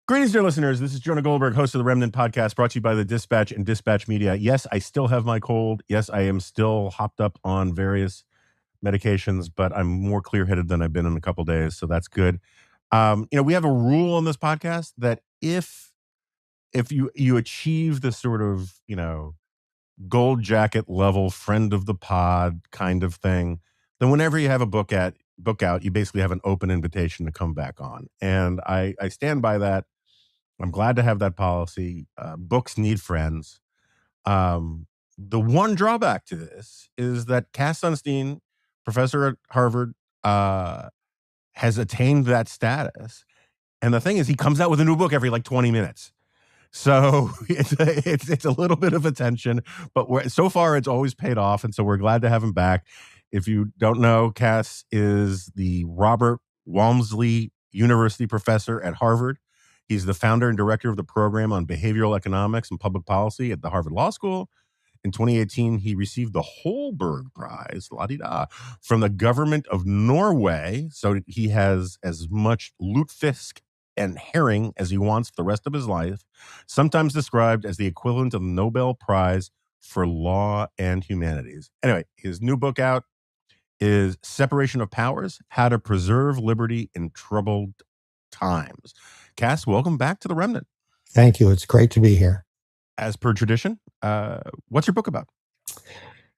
Greetings, dear listeners. This is Jonah Goldberg, host of the Remnant podcast, brought to you by the Dispatch and Dispatch Media. Yes, I still have my cold. Yes, I am still hopped up on various medications, but I'm more clear-headed than I've been in a couple days, so that's good. We have a rule on this podcast that if you achieve this sort of gold jacket level friend of the pod kind of thing, then whenever you have a book out, you basically have an open invitation to come back on, and I stand by that. I'm glad to have that policy. Books need friends. The one drawback to this is that Cass Sunstein, professor at Harvard, has attained that status. And the thing is, he comes out with a new book every 20 minutes. So it's a little bit of attention, but so far it's always paid off. And so we're glad to have him back. If you don't know, Cass is the Robert Walmsley University professor at Harvard. He's the founder and director of the program on behavioral economics and public policy at the Harvard Law School. In 2018, he received the Holberg Prize, la-di-da, from the government of Norway. So he has as much lutefisk and herring as he wants for the rest of his life, sometimes described as the equivalent of the Nobel Prize for Law and Humanities. Anyway, his new book out is Separation of Powers, How to Preserve Liberty in Troubled Times. Cass, welcome back to the Remnant. Thank you. It's great to be here. As per tradition, what's your book about?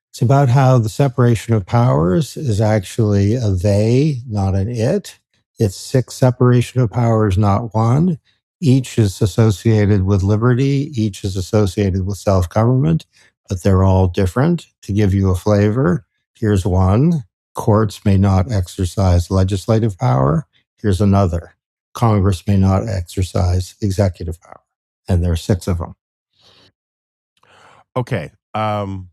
It's about how the separation of powers is actually a they, not an it. It's 6 separation of powers, not one. Each is associated with liberty. Each is associated with self-government, but they're all different. To give you a flavor, here's one. Courts may not exercise legislative power. Here's another. Congress may not exercise executive power. And there are 6 of them. Okay. I'm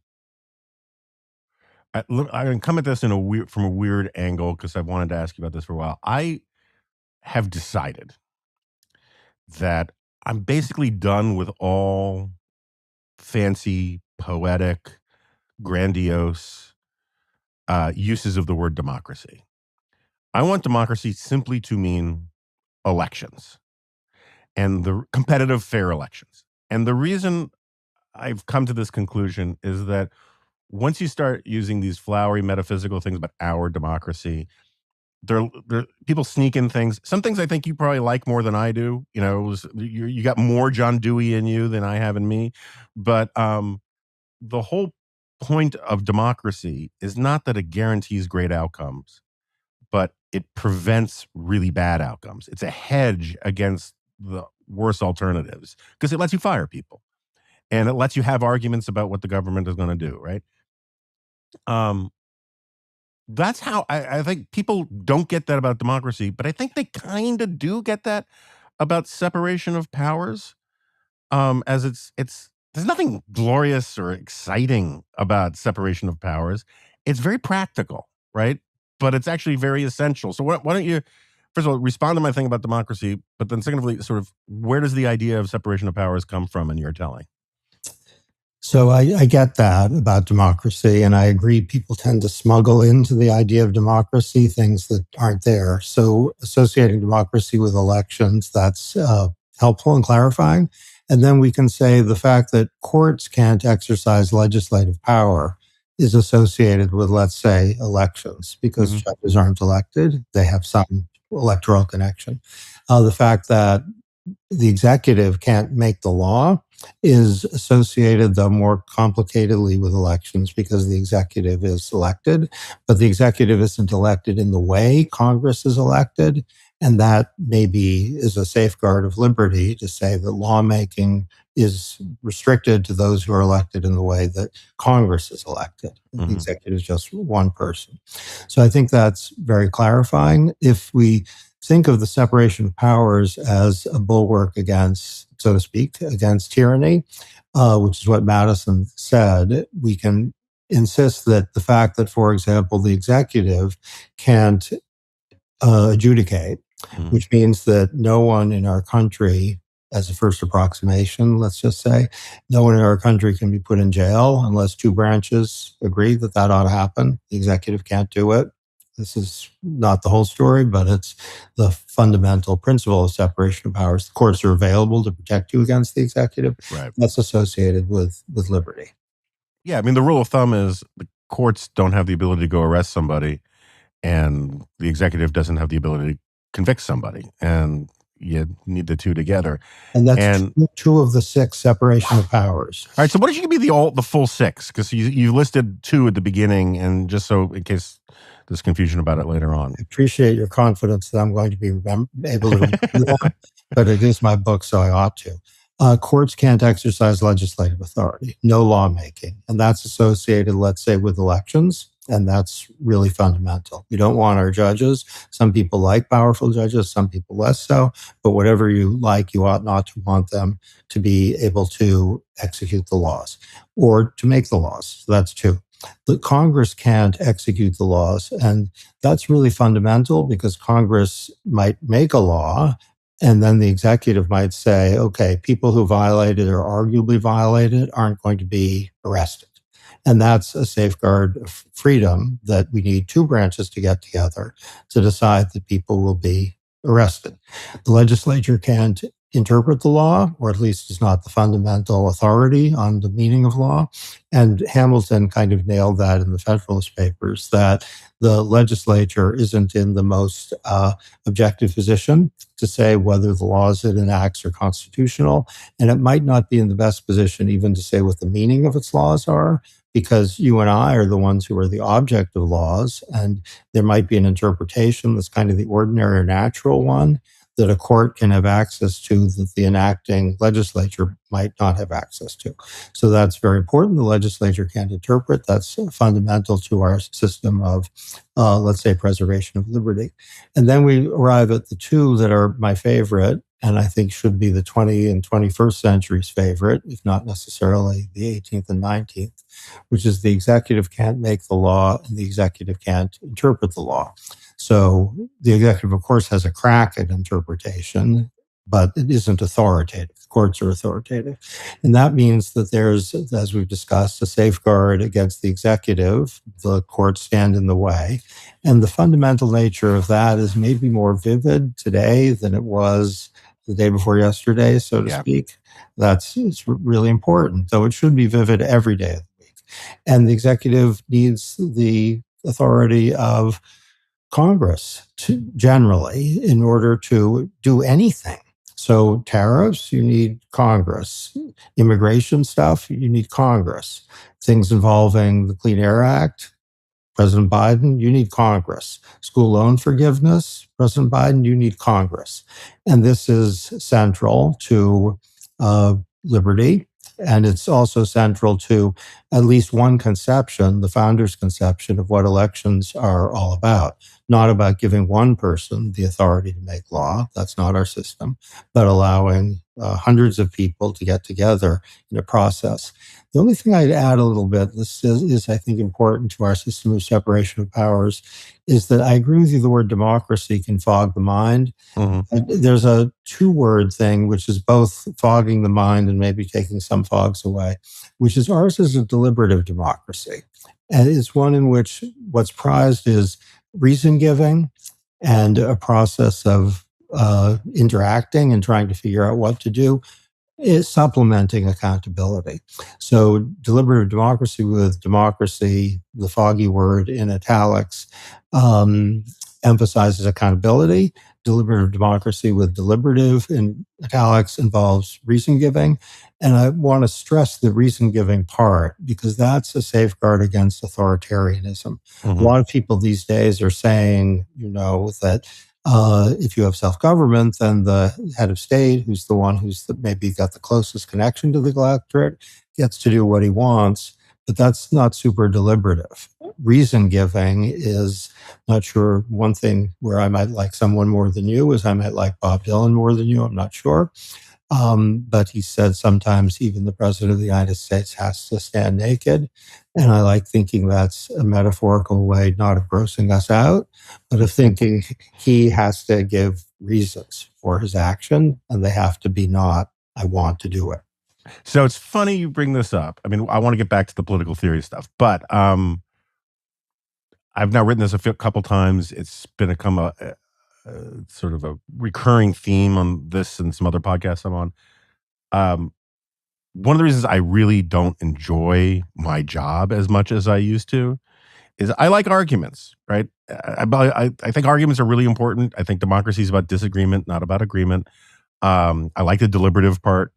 going to come at this from a weird angle because I've wanted to ask you about this for a while. I have decided that I'm basically done with all fancy, poetic, grandiose uses of the word democracy. I want democracy simply to mean elections and the competitive, fair elections. And the reason I've come to this conclusion is that once you start using these flowery metaphysical things about our democracy, there people sneak in things. Some things I think you probably like more than I do. You got more John Dewey in you than I have in me. But the whole point of democracy is not that it guarantees great outcomes, but it prevents really bad outcomes. It's a hedge against the worst alternatives because it lets you fire people. And it lets you have arguments about what the government is going to do, right? That's how I think people don't get that about democracy, but I think they kind of do get that about separation of powers. As it's there's nothing glorious or exciting about separation of powers. It's very practical, right? But it's actually very essential. So why don't you, first of all, respond to my thing about democracy, but then secondly, sort of where does the idea of separation of powers come from in your telling? So I get that about democracy, and I agree people tend to smuggle into the idea of democracy things that aren't there. So associating democracy with elections, that's helpful and clarifying. And then we can say the fact that courts can't exercise legislative power is associated with, let's say, elections, because judges aren't elected. They have some electoral connection. The fact that the executive can't make the law is associated, though more complicatedly, with elections because the executive is elected, but the executive isn't elected in the way Congress is elected. And that maybe is a safeguard of liberty to say that lawmaking is restricted to those who are elected in the way that Congress is elected. The executive is just one person. So I think that's very clarifying. If we think of the separation of powers as a bulwark against, so to speak, against tyranny, which is what Madison said, we can insist that the fact that, for example, the executive can't adjudicate, which means that no one in our country, as a first approximation, let's just say, no one in our country can be put in jail unless 2 branches agree that that ought to happen. The executive can't do it. This is not the whole story, but it's the fundamental principle of separation of powers. The courts are available to protect you against the executive. Right. That's associated with liberty. Yeah, I mean, the rule of thumb is the courts don't have the ability to go arrest somebody, and the executive doesn't have the ability to convict somebody, and you need the two together. And that's two of the 6 separation of powers. All right, so what did you give me the full 6? Because you listed 2 at the beginning, and just so in case there's confusion about it later on. I appreciate your confidence that I'm going to be able to remember that, but it is my book, so I ought to. Courts can't exercise legislative authority, no lawmaking, and that's associated, let's say, with elections, and that's really fundamental. We don't want our judges. Some people like powerful judges, some people less so, but whatever you like, you ought not to want them to be able to execute the laws or to make the laws. So that's 2. The Congress can't execute the laws, and that's really fundamental because Congress might make a law, and then the executive might say, okay, people who violated or arguably violated aren't going to be arrested. And that's a safeguard of freedom that we need 2 branches to get together to decide that people will be arrested. The legislature can't interpret the law, or at least is not the fundamental authority on the meaning of law. And Hamilton kind of nailed that in the Federalist Papers, that the legislature isn't in the most objective position to say whether the laws it enacts are constitutional. And it might not be in the best position even to say what the meaning of its laws are, because you and I are the ones who are the object of laws. And there might be an interpretation that's kind of the ordinary or natural one that a court can have access to that the enacting legislature might not have access to. So that's very important. The legislature can't interpret. That's fundamental to our system of, let's say, preservation of liberty. And then we arrive at the 2 that are my favorite, and I think should be the 20th and 21st century's favorite, if not necessarily the 18th and 19th, which is the executive can't make the law and the executive can't interpret the law. So the executive, of course, has a crack at interpretation, but it isn't authoritative. The courts are authoritative. And that means that there's, as we've discussed, a safeguard against the executive. The courts stand in the way. And the fundamental nature of that is maybe more vivid today than it was the day before yesterday, so to speak. It's really important, though it should be vivid every day of the week. And the executive needs the authority of Congress generally in order to do anything. So tariffs, you need Congress. Immigration stuff, you need Congress. Things involving the Clean Air Act, President Biden, you need Congress. School loan forgiveness, President Biden, you need Congress. And this is central to liberty. And it's also central to at least one conception, the founder's conception of what elections are all about. Not about giving one person the authority to make law. That's not our system, but allowing hundreds of people to get together in a process. The only thing I'd add a little bit, this is I think, important to our system of separation of powers, is that I agree with you, the word democracy can fog the mind. Mm-hmm. There's a 2-word thing, which is both fogging the mind and maybe taking some fogs away, which is ours is a deliberative democracy. And it's one in which what's prized is reason giving and a process of interacting and trying to figure out what to do, is supplementing accountability. So deliberative democracy with democracy, the foggy word in italics, emphasizes accountability. Deliberative democracy with deliberative in italics involves reason giving. And I want to stress the reason giving part because that's a safeguard against authoritarianism. Mm-hmm. A lot of people these days are saying, that if you have self-government, then the head of state, who's the one who's maybe got the closest connection to the electorate, gets to do what he wants. But that's not super deliberative. Reason giving is, not sure, one thing where I might like someone more than you is I might like Bob Dylan more than you. I'm not sure. But he said sometimes even the president of the United States has to stand naked. And I like thinking that's a metaphorical way, not of grossing us out, but of thinking he has to give reasons for his action, and they have to be not, I want to do it. So it's funny you bring this up. I mean, I want to get back to the political theory stuff, but I've now written this a couple times. It's become a sort of a recurring theme on this and some other podcasts I'm on. One of the reasons I really don't enjoy my job as much as I used to is I like arguments, right? I think arguments are really important. I think democracy is about disagreement, not about agreement. I like the deliberative part.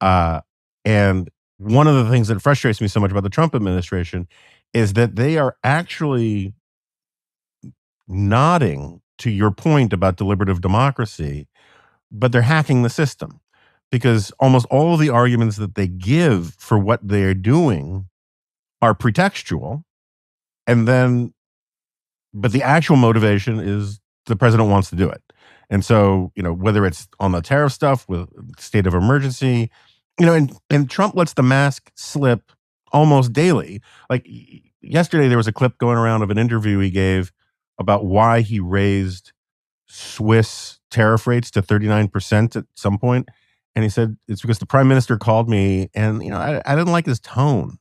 And one of the things that frustrates me so much about the Trump administration is that they are actually nodding to your point about deliberative democracy, but they're hacking the system because almost all of the arguments that they give for what they're doing are pretextual. And then, but the actual motivation is the president wants to do it. And so, whether it's on the tariff stuff with state of emergency, and Trump lets the mask slip almost daily. Like yesterday, there was a clip going around of an interview he gave about why he raised Swiss tariff rates to 39% at some point. And he said, it's because the prime minister called me and, I didn't like his tone.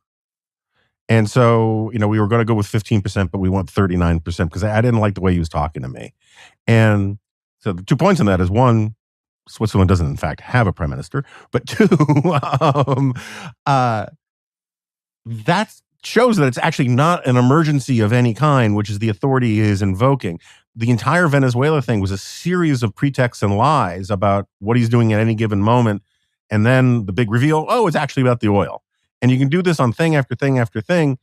And so, we were going to go with 15%, but we want 39% because I didn't like the way he was talking to me. And so the 2 points on that is one, Switzerland doesn't in fact have a prime minister, but two, that shows that it's actually not an emergency of any kind, which is the authority he is invoking. The entire Venezuela thing was a series of pretexts and lies about what he's doing at any given moment. And then the big reveal, it's actually about the oil. And you can do this on thing after thing after thing.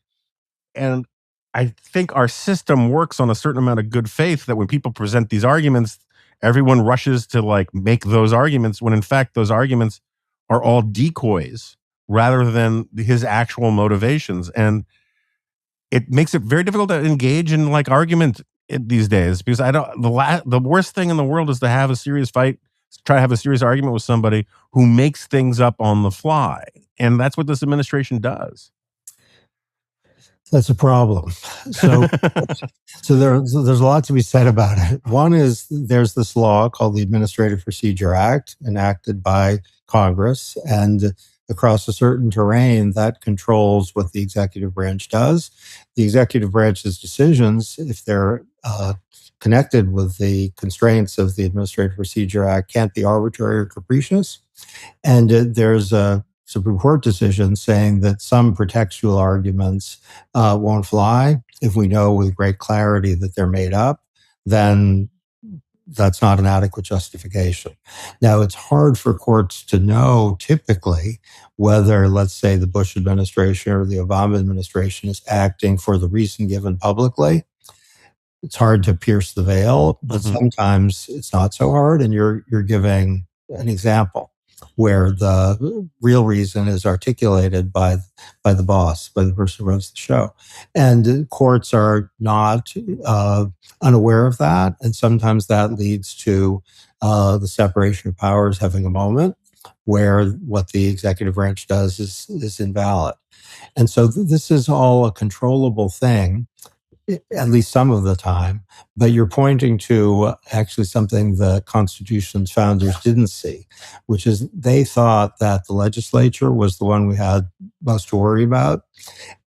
And I think our system works on a certain amount of good faith that when people present these arguments, everyone rushes to make those arguments when in fact those arguments are all decoys rather than his actual motivations. And it makes it very difficult to engage in argument these days because the worst thing in the world is to have a serious fight, try to have a serious argument with somebody who makes things up on the fly. And that's what this administration does. That's a problem. So there's a lot to be said about it. One is there's this law called the Administrative Procedure Act enacted by Congress, and across a certain terrain that controls what the executive branch does. The executive branch's decisions, if they're connected with the constraints of the Administrative Procedure Act, can't be arbitrary or capricious. And there's a Supreme Court decision saying that some pretextual arguments won't fly. If we know with great clarity that they're made up, then that's not an adequate justification. Now, it's hard for courts to know typically whether, let's say, the Bush administration or the Obama administration is acting for the reason given publicly. It's hard to pierce the veil, but sometimes it's not so hard, and you're giving an example where the real reason is articulated by the boss, by the person who runs the show. And courts are not unaware of that. And sometimes that leads to the separation of powers having a moment where what the executive branch does is invalid. And so this is all a controllable thing, at least some of the time, but you're pointing to actually something the Constitution's founders didn't see, which is they thought that the legislature was the one we had most to worry about.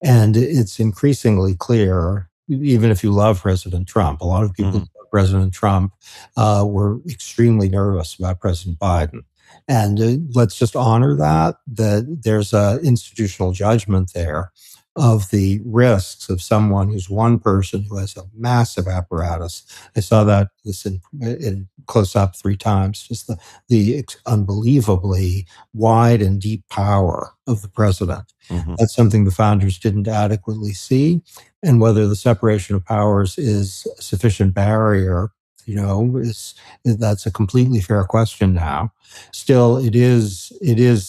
And it's increasingly clear, even if you love President Trump, a lot of people who love President Trump were extremely nervous about President Biden. And let's just honor that there's an institutional judgment there of the risks of someone who's one person who has a massive apparatus. I saw this in close up 3 times, just the unbelievably wide and deep power of the president. That's something the founders didn't adequately see. And whether the separation of powers is a sufficient barrier, that's a completely fair question now. Still, it is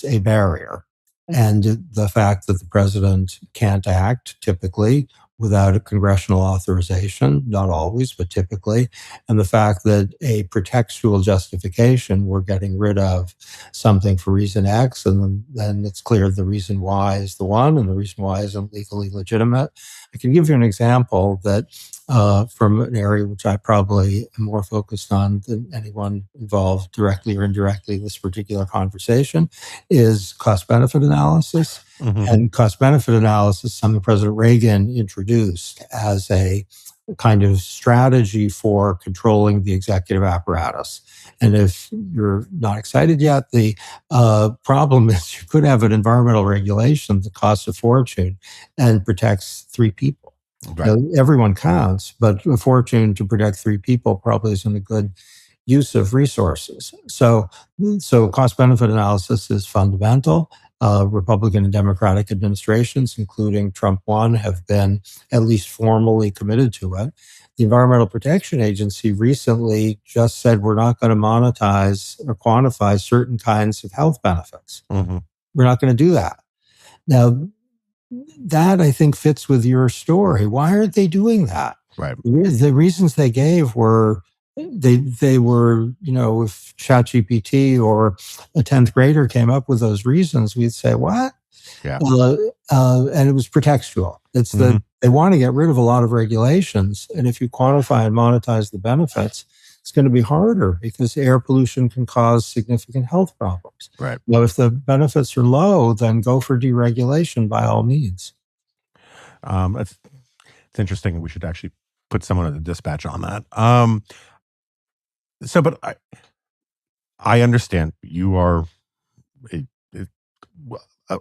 a barrier. And the fact that the president can't act typically without a congressional authorization, not always, but typically, and the fact that a pretextual justification, we're getting rid of something for reason X, and then it's clear the reason Y is the one, and the reason Y isn't legally legitimate. I can give you an example that from an area which I probably am more focused on than anyone involved directly or indirectly in this particular conversation, is cost-benefit analysis. And cost-benefit analysis, something President Reagan introduced as a kind of strategy for controlling the executive apparatus. And if you're not excited yet, the problem is you could have an environmental regulation that costs a fortune and protects 3 people. Right. Everyone counts, but a fortune to protect 3 people probably isn't a good use of resources. So cost-benefit analysis is fundamental. Republican and Democratic administrations, including Trump 1, have been at least formally committed to it. The Environmental Protection Agency recently just said we're not going to monetize or quantify certain kinds of health benefits. We're not going to do that. Now, that I think fits with your story. Why aren't they doing that? Right. The reasons they gave were they were, if ChatGPT or a 10th grader came up with those reasons, we'd say, what? Yeah. And it was pretextual. It's they want to get rid of a lot of regulations. And if you quantify and monetize the benefits, it's going to be harder because air pollution can cause significant health problems. Right. Well, if the benefits are low, then go for deregulation by all means. It's interesting. We should actually put someone at the dispatch on that. But I understand you are.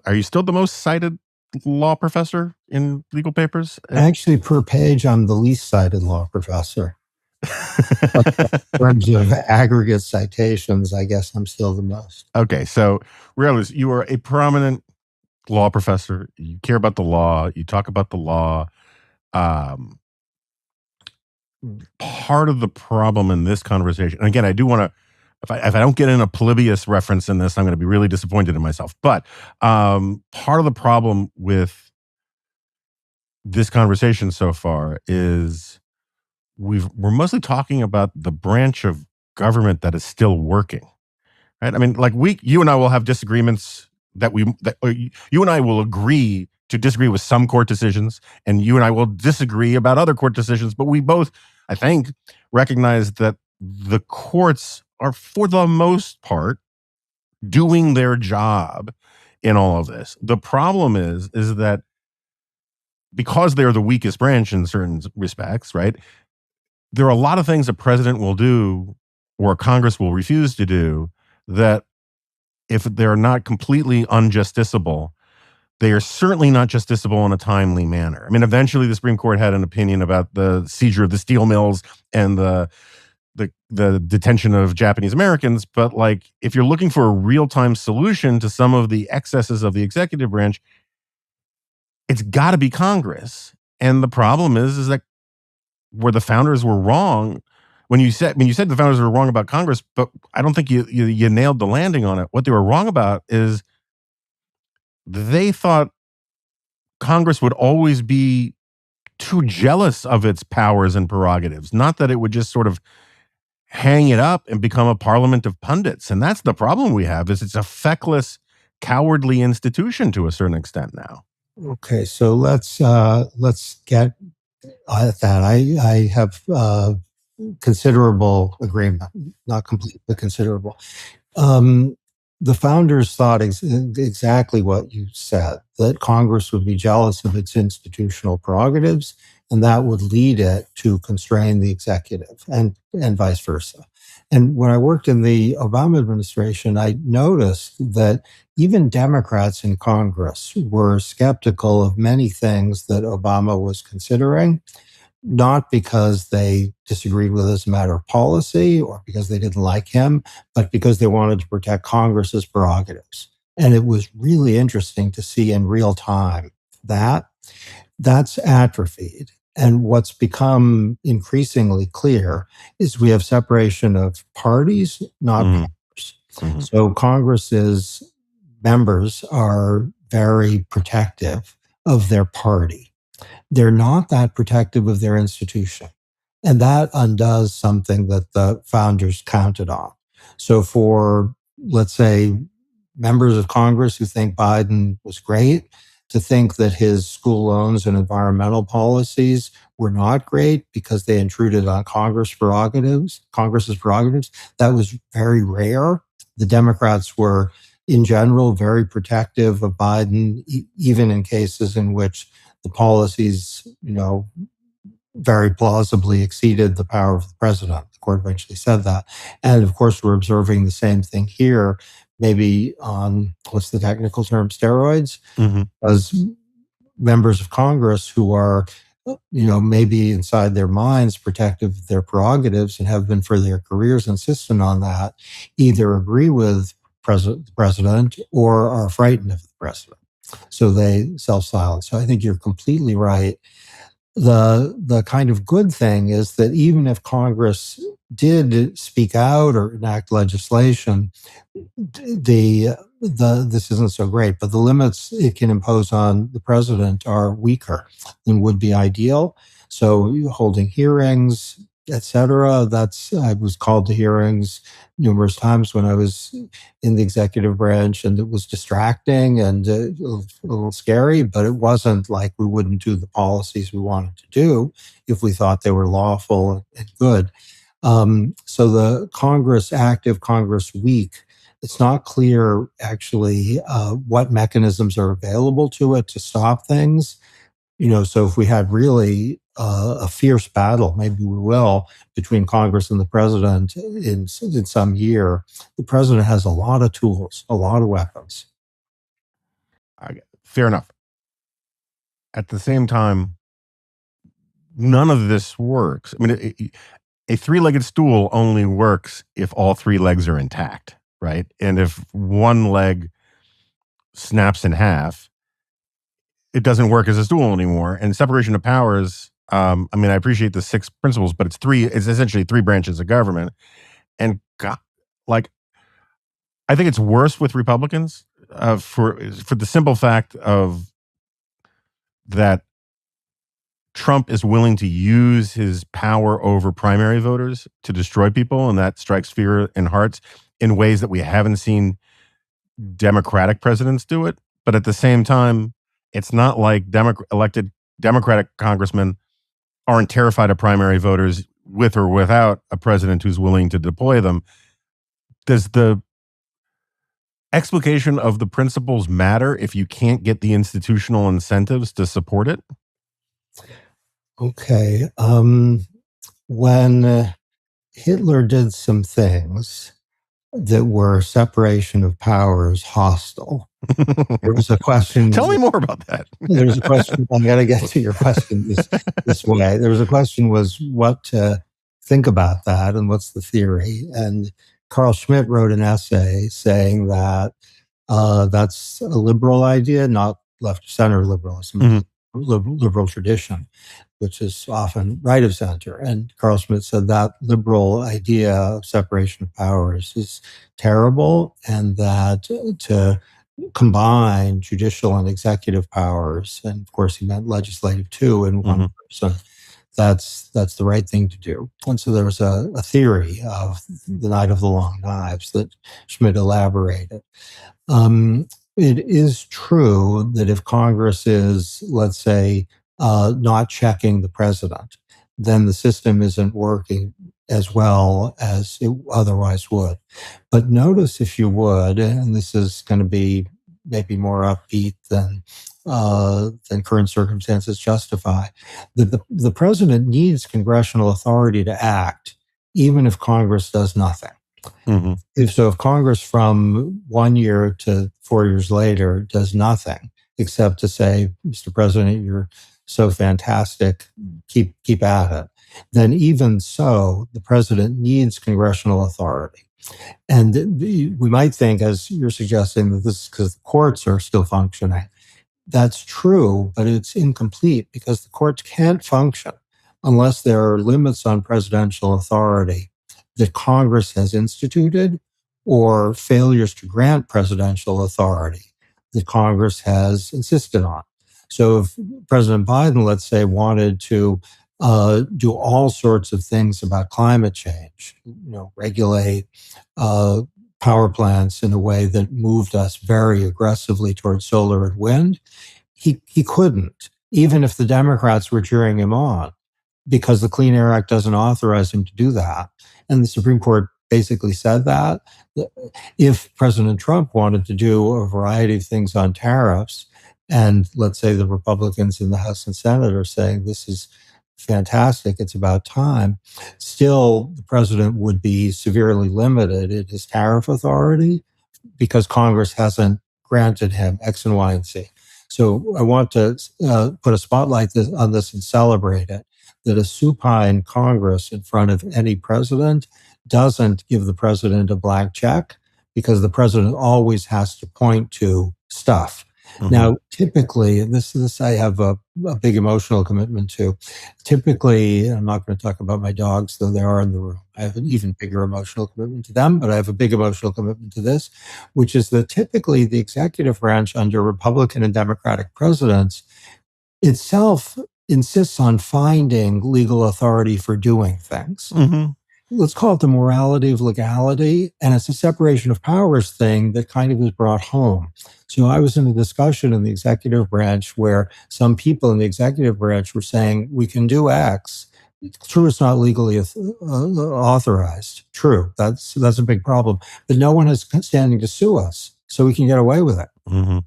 Are you still the most cited law professor in legal papers? Actually, per page, I'm the least cited law professor. In terms of aggregate citations, I guess I'm still the most. Okay, so realize you are a prominent law professor. You care about the law. You talk about the law. Part of the problem in this conversation, and again, I do want to, if I don't get in a Polybius reference in this, I'm going to be really disappointed in myself. But part of the problem with this conversation so far is we're mostly talking about the branch of government that is still working, right? I mean, like you and I will have disagreements you and I will agree to disagree with some court decisions, and you and I will disagree about other court decisions, but we both, I think, recognize that the courts are, for the most part, doing their job in all of this. The problem is that because they're the weakest branch in certain respects, right? There are a lot of things a president will do or Congress will refuse to do that, if they're not completely unjusticiable, they are certainly not justiciable in a timely manner. I mean, eventually the Supreme Court had an opinion about the seizure of the steel mills and the detention of Japanese Americans. But like, if you're looking for a real-time solution to some of the excesses of the executive branch, it's got to be Congress. And the problem is that where the founders were wrong, when you said the founders were wrong about Congress, but I don't think you nailed the landing on it. What they were wrong about is they thought Congress would always be too jealous of its powers and prerogatives, not that it would just sort of hang it up and become a parliament of pundits. And that's the problem we have, is it's a feckless, cowardly institution to a certain extent now. Okay, so let's get at that. I have considerable agreement, not complete, but considerable. The founders thought exactly what you said, that Congress would be jealous of its institutional prerogatives, and that would lead it to constrain the executive, and vice versa. And when I worked in the Obama administration, I noticed that even Democrats in Congress were skeptical of many things that Obama was considering, not because they disagreed with us as a matter of policy or because they didn't like him, but because they wanted to protect Congress's prerogatives. And it was really interesting to see in real time that that's atrophied. And what's become increasingly clear is we have separation of parties, not powers. So Congress's members are very protective of their party. They're not that protective of their institution. And that undoes something that the founders counted on. So for, let's say, members of Congress who think Biden was great, to think that his school loans and environmental policies were not great because they intruded on Congress's prerogatives, that was very rare. The Democrats were in general, very protective of Biden, even in cases in which the policies, very plausibly exceeded the power of the president. The court eventually said that. And of course, we're observing the same thing here, maybe on, what's the technical term, steroids, as members of Congress who are, maybe inside their minds protective of their prerogatives and have been for their careers insistent on that, either agree with the president or are frightened of the president. So they self-silence. So I think you're completely right. The kind of good thing is that even if Congress did speak out or enact legislation, this isn't so great, but the limits it can impose on the president are weaker than would be ideal. So holding hearings, etc. I was called to hearings numerous times when I was in the executive branch, and it was distracting and a little scary, but it wasn't like we wouldn't do the policies we wanted to do if we thought they were lawful and good. So the Congress active, Congress weak, it's not clear actually what mechanisms are available to it to stop things. So if we had really a fierce battle, maybe we will, between Congress and the president in some year, the president has a lot of tools, a lot of weapons. Fair enough. At the same time, none of this works. I mean, a three-legged stool only works if all three legs are intact, right? And if one leg snaps in half, it doesn't work as a stool anymore. And separation of powers, I appreciate the 6 principles, but it's essentially 3 branches of government. And I think it's worse with Republicans for the simple fact of that Trump is willing to use his power over primary voters to destroy people, and that strikes fear in hearts in ways that we haven't seen Democratic presidents do it. But at the same time, it's not like elected Democratic congressmen aren't terrified of primary voters with or without a president who's willing to deploy them. Does the explication of the principles matter if you can't get the institutional incentives to support it? Okay. When Hitler did some things that were separation of powers hostile, there was a question. Tell me more about that. There was a question. I got to get to your question this way. There was a question: was what to think about that, and what's the theory? And Carl Schmitt wrote an essay saying that that's a liberal idea, not left center liberalism, liberal tradition, which is often right of center. And Carl Schmitt said that liberal idea of separation of powers is terrible, and that to combine judicial and executive powers, and of course he meant legislative too, in one person, that's the right thing to do. And so there was a theory of the Night of the Long Knives that Schmitt elaborated. It is true that if Congress is, let's say, not checking the president, then the system isn't working as well as it otherwise would. But notice, if you would, and this is going to be maybe more upbeat than current circumstances justify, that the president needs congressional authority to act, even if Congress does nothing. If Congress from 1 year to 4 years later does nothing except to say, Mr. President, you're so fantastic, keep at it, then even so, the president needs congressional authority. And we might think, as you're suggesting, that this is because the courts are still functioning. That's true, but it's incomplete because the courts can't function unless there are limits on presidential authority that Congress has instituted, or failures to grant presidential authority that Congress has insisted on. So if President Biden, let's say, wanted to do all sorts of things about climate change, regulate power plants in a way that moved us very aggressively towards solar and wind, he couldn't, even if the Democrats were cheering him on, because the Clean Air Act doesn't authorize him to do that. And the Supreme Court basically said that. If President Trump wanted to do a variety of things on tariffs, and let's say the Republicans in the House and Senate are saying this is fantastic, it's about time, still the president would be severely limited in his tariff authority because Congress hasn't granted him X and Y and Z. So I want to put a spotlight on this and celebrate it, that a supine Congress in front of any president doesn't give the president a blank check, because the president always has to point to stuff. Mm-hmm. Now, typically, and this I have a big emotional commitment to. Typically, I'm not going to talk about my dogs, though they are in the room. I have an even bigger emotional commitment to them, but I have a big emotional commitment to this, which is that typically the executive branch under Republican and Democratic presidents itself insists on finding legal authority for doing things. Mm-hmm. Let's call it the morality of legality. And it's a separation of powers thing that kind of was brought home. So I was in a discussion in the executive branch where some people in the executive branch were saying, we can do X. True, it's not legally authorized. True, that's a big problem. But no one is standing to sue us, so we can get away with it. Mm-hmm.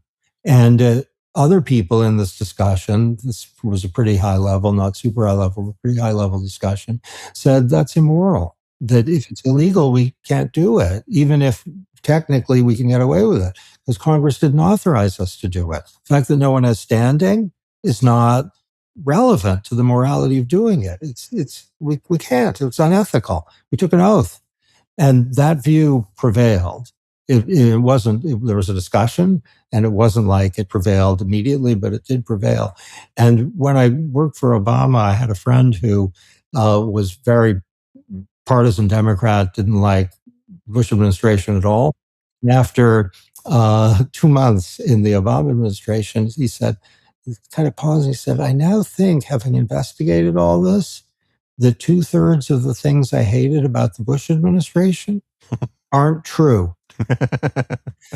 And other people in this discussion, this was a pretty high level, not super high level, but pretty high level discussion, said that's immoral. That if it's illegal, we can't do it, even if technically we can get away with it, because Congress didn't authorize us to do it. The fact that no one has standing is not relevant to the morality of doing it. We can't. It's unethical. We took an oath, and that view prevailed. It wasn't. There was a discussion, and it wasn't like it prevailed immediately, but it did prevail. And when I worked for Obama, I had a friend who was very partisan Democrat, didn't like the Bush administration at all. And after 2 months in the Obama administration, he said, he kind of paused, he said, I now think, having investigated all this, that 2/3 of the things I hated about the Bush administration aren't true.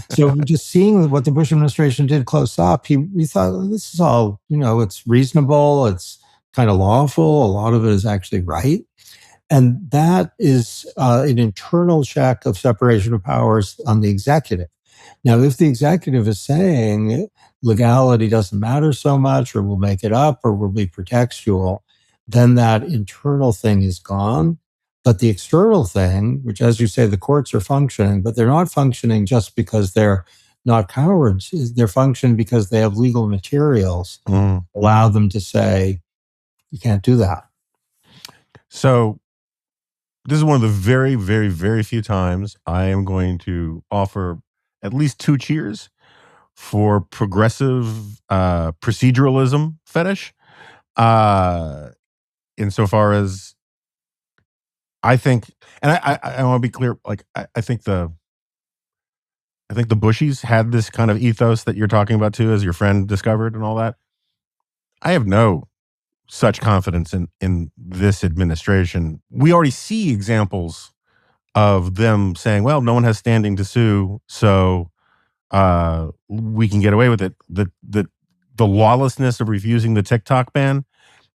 So just seeing what the Bush administration did close up, we thought, oh, this is all, it's reasonable, it's kind of lawful, a lot of it is actually right. And that is an internal check of separation of powers on the executive. Now, if the executive is saying legality doesn't matter so much, or we'll make it up, or we'll be pretextual, then that internal thing is gone. But the external thing, which, as you say, the courts are functioning, but they're not functioning just because they're not cowards. They're functioning because they have legal materials allow them to say, you can't do that. So this is one of the very, very, very few times I am going to offer at least 2 cheers for progressive proceduralism fetish. Insofar as I think, and I want to be clear, like I think the Bushies had this kind of ethos that you're talking about too, as your friend discovered and all that. I have no such confidence in this administration. We already see examples of them saying, well, no one has standing to sue, so we can get away with it. The lawlessness of refusing the TikTok ban,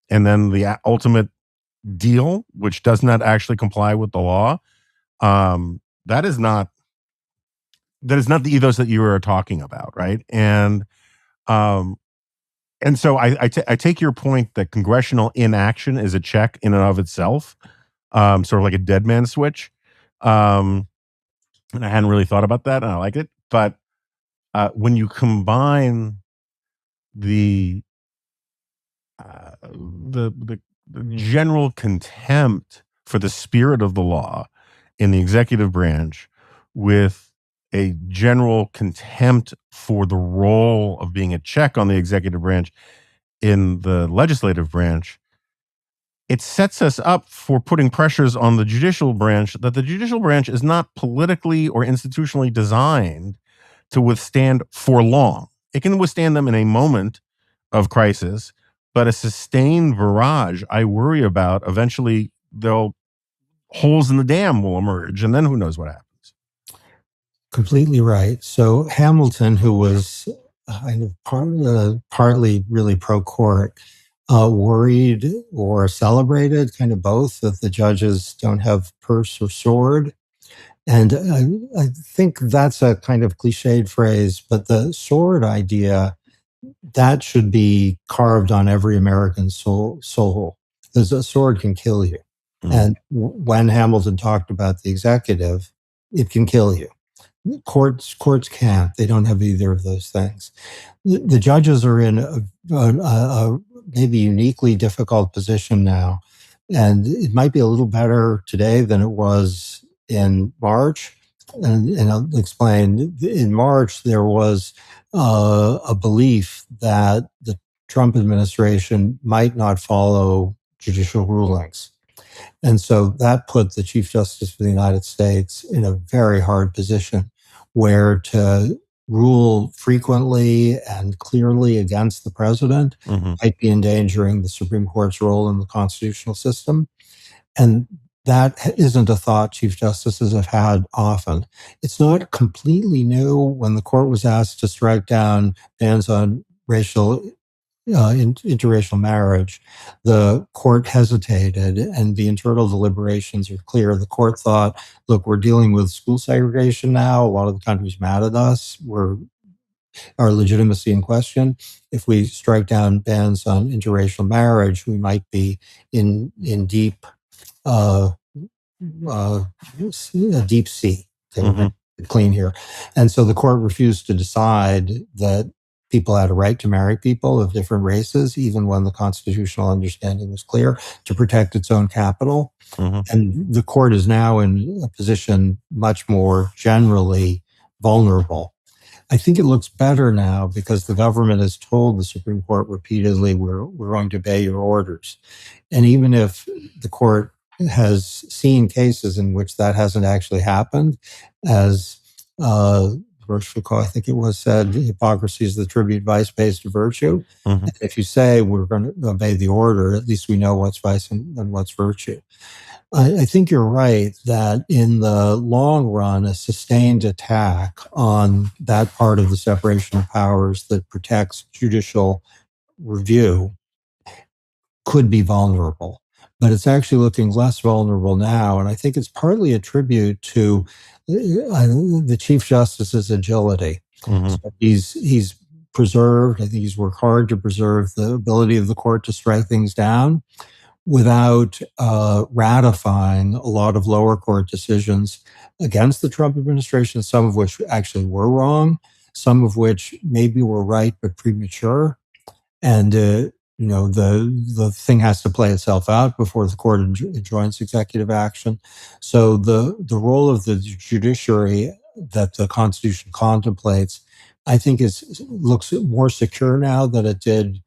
and then the ultimate deal, which does not actually comply with the law, that is not the ethos that you were talking about, right? And so I take your point that congressional inaction is a check in and of itself, sort of like a dead man switch. And I hadn't really thought about that, and I like it. But when you combine the general contempt for the spirit of the law in the executive branch with a general contempt for the role of being a check on the executive branch in the legislative branch, it sets us up for putting pressures on the judicial branch that the judicial branch is not politically or institutionally designed to withstand for long. It can withstand them in a moment of crisis, but a sustained barrage, I worry about eventually holes in the dam will emerge, and then who knows what happens. Completely right. So Hamilton, who was kind of partly really pro-court, worried or celebrated, kind of both, that the judges don't have purse or sword. And I think that's a kind of cliched phrase, but the sword idea, that should be carved on every American soul. Because a sword can kill you. And when Hamilton talked about the executive, it can kill you. Courts can't. They don't have either of those things. The judges are in a maybe uniquely difficult position now, and it might be a little better today than it was in March. And I'll explain. In March, there was a belief that the Trump administration might not follow judicial rulings. And so that put the Chief Justice of the United States in a very hard position where to rule frequently and clearly against the president might be endangering the Supreme Court's role in the constitutional system. And that isn't a thought Chief Justices have had often. It's not completely new. When the court was asked to strike down bans on interracial marriage, the court hesitated and the internal deliberations are clear. The court thought, look, we're dealing with school segregation now. A lot of the country's mad at us. Our legitimacy in question. If we strike down bans on interracial marriage, we might be in deep a deep sea. Clean here. And so the court refused to decide that people had a right to marry people of different races, even when the constitutional understanding was clear, to protect its own capital. And the court is now in a position much more generally vulnerable. I think it looks better now because the government has told the Supreme Court repeatedly, we're going to obey your orders. And even if the court has seen cases in which that hasn't actually happened, as Rochefoucauld, I think it was, said, hypocrisy is the tribute vice pays to virtue. If you say we're going to obey the order, at least we know what's vice and what's virtue. I think you're right that in the long run, a sustained attack on that part of the separation of powers that protects judicial review could be vulnerable. But it's actually looking less vulnerable now. And I think it's partly a tribute to the Chief Justice's agility. So he's preserved, I think he's worked hard to preserve the ability of the court to strike things down without ratifying a lot of lower court decisions against the Trump administration, some of which actually were wrong, some of which maybe were right but premature. And the thing has to play itself out before the court enjoins executive action. So the role of the judiciary that the Constitution contemplates, I think, looks more secure now than it did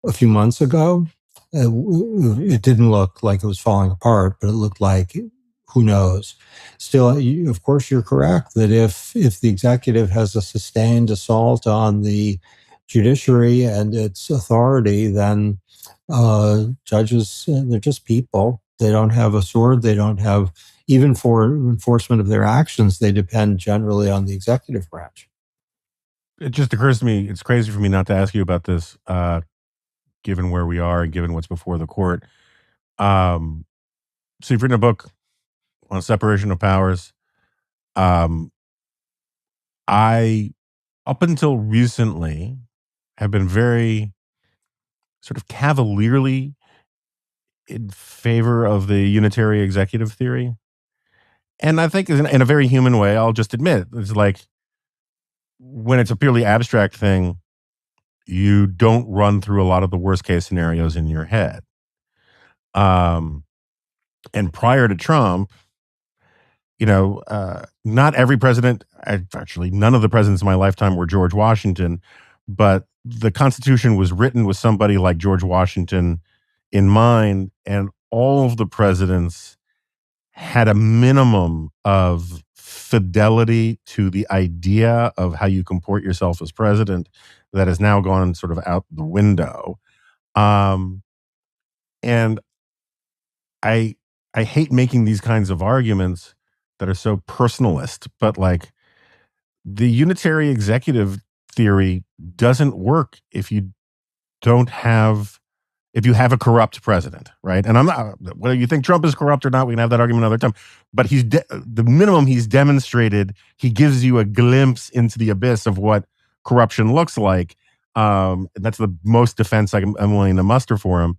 a few months ago. It didn't look like it was falling apart, but it looked like, who knows? Still, of course, you're correct that if the executive has a sustained assault on the judiciary and its authority, then judges, they're just people. They don't have a sword. They don't have, even for enforcement of their actions, they depend generally on the executive branch. It just occurs to me, it's crazy for me not to ask you about this, given where we are and given what's before the court. So you've written a book on separation of powers. I, up until recently, have been very sort of cavalierly in favor of the unitary executive theory. And I think in a very human way, I'll just admit, it's like when it's a purely abstract thing, you don't run through a lot of the worst case scenarios in your head. And prior to Trump, not every president, actually none of the presidents in my lifetime were George Washington, but the Constitution was written with somebody like George Washington in mind, and all of the presidents had a minimum of fidelity to the idea of how you comport yourself as president that has now gone sort of out the window. And I hate making these kinds of arguments that are so personalist, but like the unitary executive theory doesn't work if you don't have if you have a corrupt president, right? And I'm not, whether you think Trump is corrupt or not, we can have that argument another time. But the minimum he's demonstrated, he gives you a glimpse into the abyss of what corruption looks like. That's the most defense I'm willing to muster for him.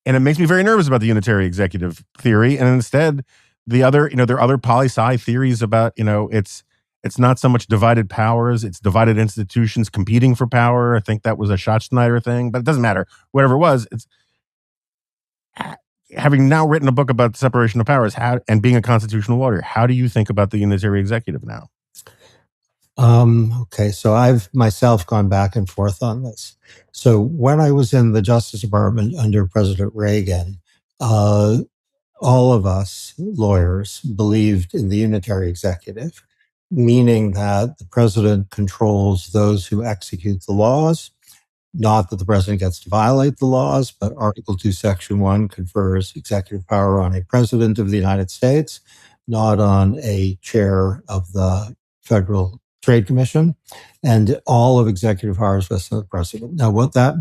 And it makes me very nervous about the unitary executive theory. And instead, there are other poli-sci theories about, it's not so much divided powers, it's divided institutions competing for power. I think that was a Schatzschneider thing, but it doesn't matter. Whatever it was, it's having now written a book about the separation of powers and being a constitutional lawyer, how do you think about the unitary executive now? Okay, so I've myself gone back and forth on this. So when I was in the Justice Department under President Reagan, all of us lawyers believed in the unitary executive, meaning that the president controls those who execute the laws. Not that the president gets to violate the laws, but Article 2, Section 1 confers executive power on a president of the United States, not on a chair of the Federal Trade Commission, and all of executive powers vested in the president. Now, what that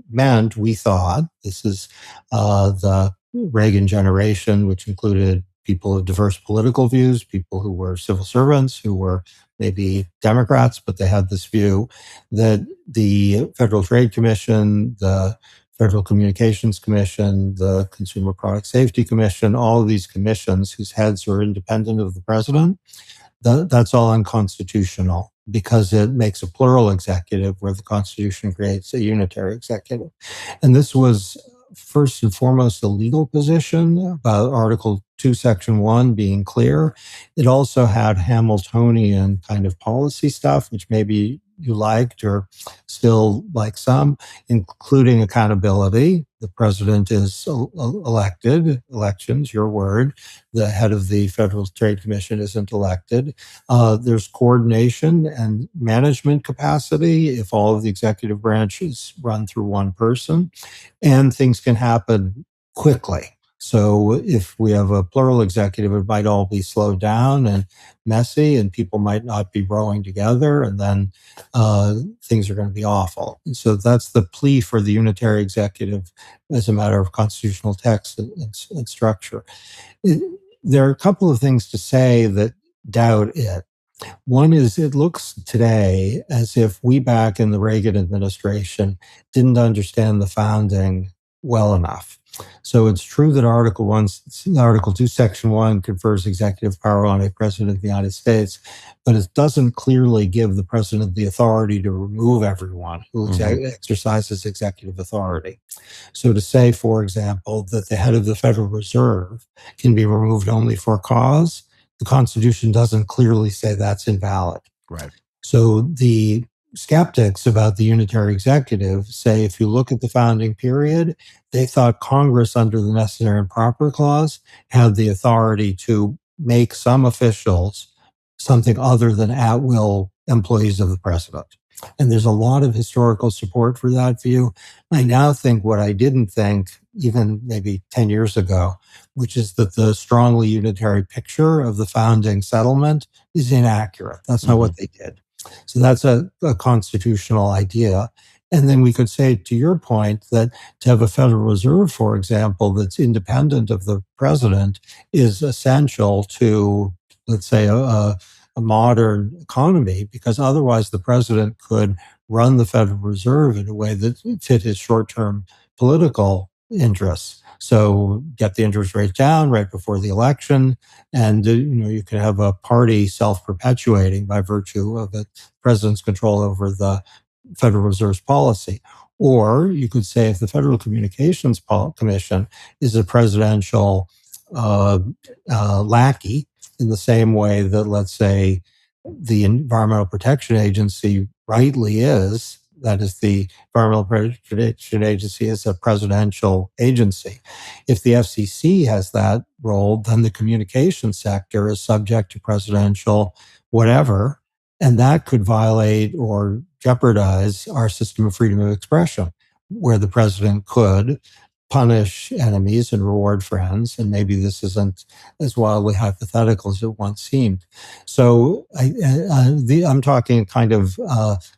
meant, we thought, this is the Reagan generation, which included people of diverse political views, people who were civil servants, who were maybe Democrats, but they had this view that the Federal Trade Commission, the Federal Communications Commission, the Consumer Product Safety Commission, all of these commissions whose heads are independent of the president, that's all unconstitutional because it makes a plural executive where the Constitution creates a unitary executive. And this was first and foremost a legal position about Article 2, Section 1 being clear. It also had Hamiltonian kind of policy stuff, which maybe you liked or still like some, including accountability. The president is elected, elections, your word. The head of the Federal Trade Commission isn't elected. There's coordination and management capacity if all of the executive branches run through one person, and things can happen quickly. So if we have a plural executive, it might all be slowed down and messy, and people might not be rowing together, and then things are going to be awful. And so that's the plea for the unitary executive as a matter of constitutional text and structure. There are a couple of things to say that doubt it. One is it looks today as if we back in the Reagan administration didn't understand the founding well enough. So it's true that Article 2, Section 1 confers executive power on a president of the United States, but it doesn't clearly give the president the authority to remove everyone who exercises executive authority. So to say, for example, that the head of the Federal Reserve can be removed only for cause, the Constitution doesn't clearly say that's invalid. Right. So the skeptics about the unitary executive say if you look at the founding period, they thought Congress, under the Necessary and Proper Clause, had the authority to make some officials something other than at-will employees of the president. And there's a lot of historical support for that view. I now think what I didn't think, even maybe 10 years ago, which is that the strongly unitary picture of the founding settlement is inaccurate. That's not what they did. So that's a constitutional idea. And then we could say, to your point, that to have a Federal Reserve, for example, that's independent of the president is essential to, let's say, a modern economy, because otherwise the president could run the Federal Reserve in a way that fit his short-term political interests. So get the interest rate down right before the election, and you can have a party self-perpetuating by virtue of the president's control over the Federal Reserve's policy. Or you could say if the Federal Communications Commission is a presidential lackey, in the same way that, let's say, the Environmental Protection Agency rightly is, that is, the Environmental Protection Agency is a presidential agency. If the FCC has that role, then the communications sector is subject to presidential whatever, and that could violate or jeopardize our system of freedom of expression, where the president could punish enemies and reward friends. And maybe this isn't as wildly hypothetical as it once seemed. So I'm talking kind of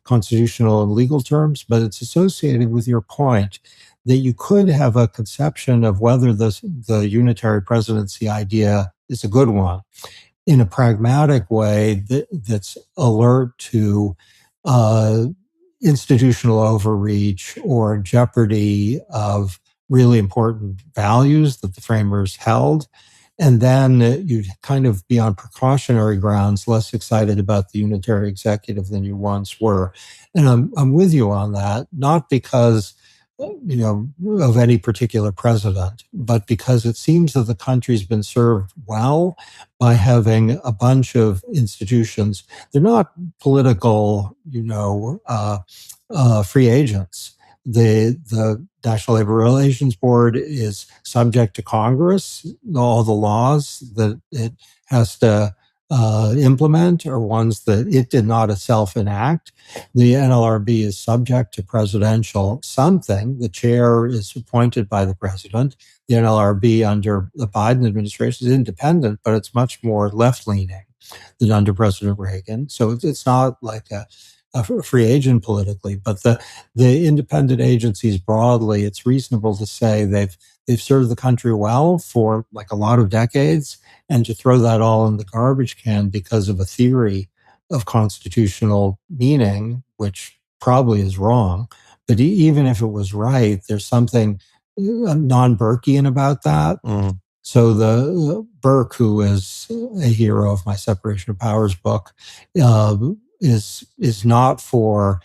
constitutional and legal terms, but it's associated with your point that you could have a conception of whether the unitary presidency idea is a good one in a pragmatic way that's alert to institutional overreach or jeopardy of really important values that the framers held. And then you'd kind of be on precautionary grounds, less excited about the unitary executive than you once were. And I'm with you on that, not because of any particular president, but because it seems that the country's been served well by having a bunch of institutions. They're not political, free agents. The National Labor Relations Board is subject to Congress. All the laws that it has to implement are ones that it did not itself enact. The NLRB is subject to presidential something. The chair is appointed by the president. The NLRB under the Biden administration is independent, but it's much more left-leaning than under President Reagan. So it's not like a free agent politically, but the independent agencies broadly, it's reasonable to say they've served the country well for like a lot of decades, and to throw that all in the garbage can because of a theory of constitutional meaning, which probably is wrong. But even if it was right, there's something non-Burkean about that. Mm. So the Burke, who is a hero of my Separation of Powers book, is not for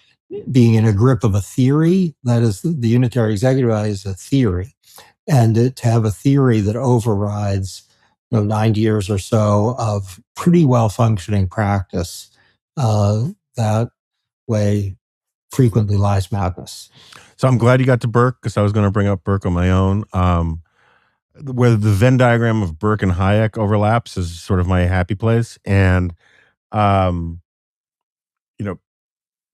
being in a grip of a theory. That is, the unitary executive is a theory, and to have a theory that overrides 90 years or so of pretty well functioning practice, that way frequently lies madness. So I'm glad you got to Burke, because I was going to bring up Burke on my own. Where the Venn diagram of Burke and Hayek overlaps is sort of my happy place. And,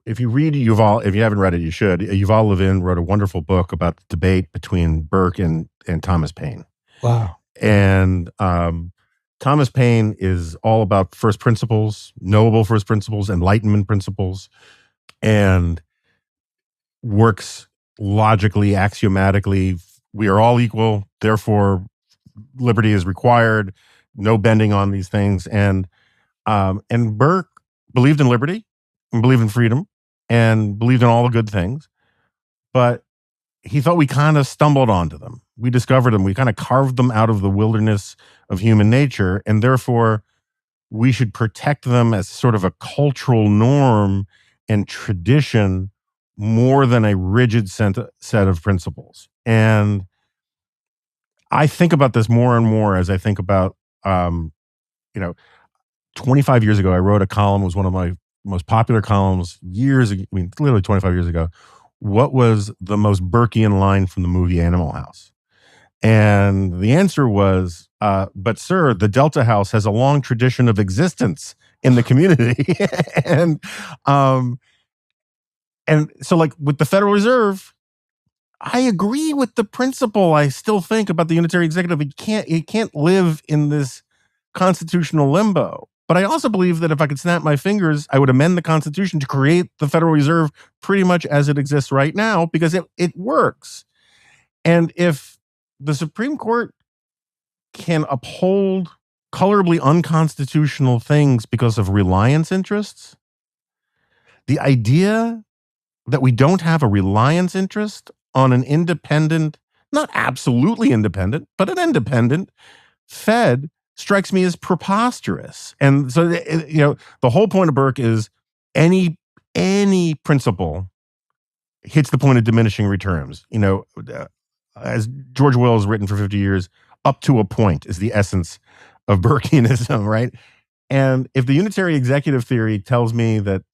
if you read Yuval, if you haven't read it, you should. Yuval Levin wrote a wonderful book about the debate between Burke and Thomas Paine. Wow. And Thomas Paine is all about first principles, knowable first principles, Enlightenment principles, and works logically, axiomatically. We are all equal, therefore liberty is required, no bending on these things. And Burke believed in liberty and believed in freedom and believed in all the good things, but he thought we kind of stumbled onto them. We discovered them. We kind of carved them out of the wilderness of human nature, and therefore we should protect them as sort of a cultural norm and tradition more than a rigid set of principles. And I think about this more and more as I think about, 25 years ago, I wrote a column. It was one of my most popular columns literally 25 years ago. What was the most Burkean line from the movie Animal House? And the answer was, but sir, the Delta House has a long tradition of existence in the community. and so like with the Federal Reserve, I agree with the principle. I still think about the unitary executive. It can't live in this constitutional limbo. But I also believe that if I could snap my fingers, I would amend the Constitution to create the Federal Reserve pretty much as it exists right now, because it works. And if the Supreme Court can uphold colorably unconstitutional things because of reliance interests, the idea that we don't have a reliance interest on an independent, not absolutely independent, but an independent Fed strikes me as preposterous. And so, the whole point of Burke is any principle hits the point of diminishing returns. As George Will has written for 50 years, up to a point is the essence of Burkeanism, right? And if the unitary executive theory tells me that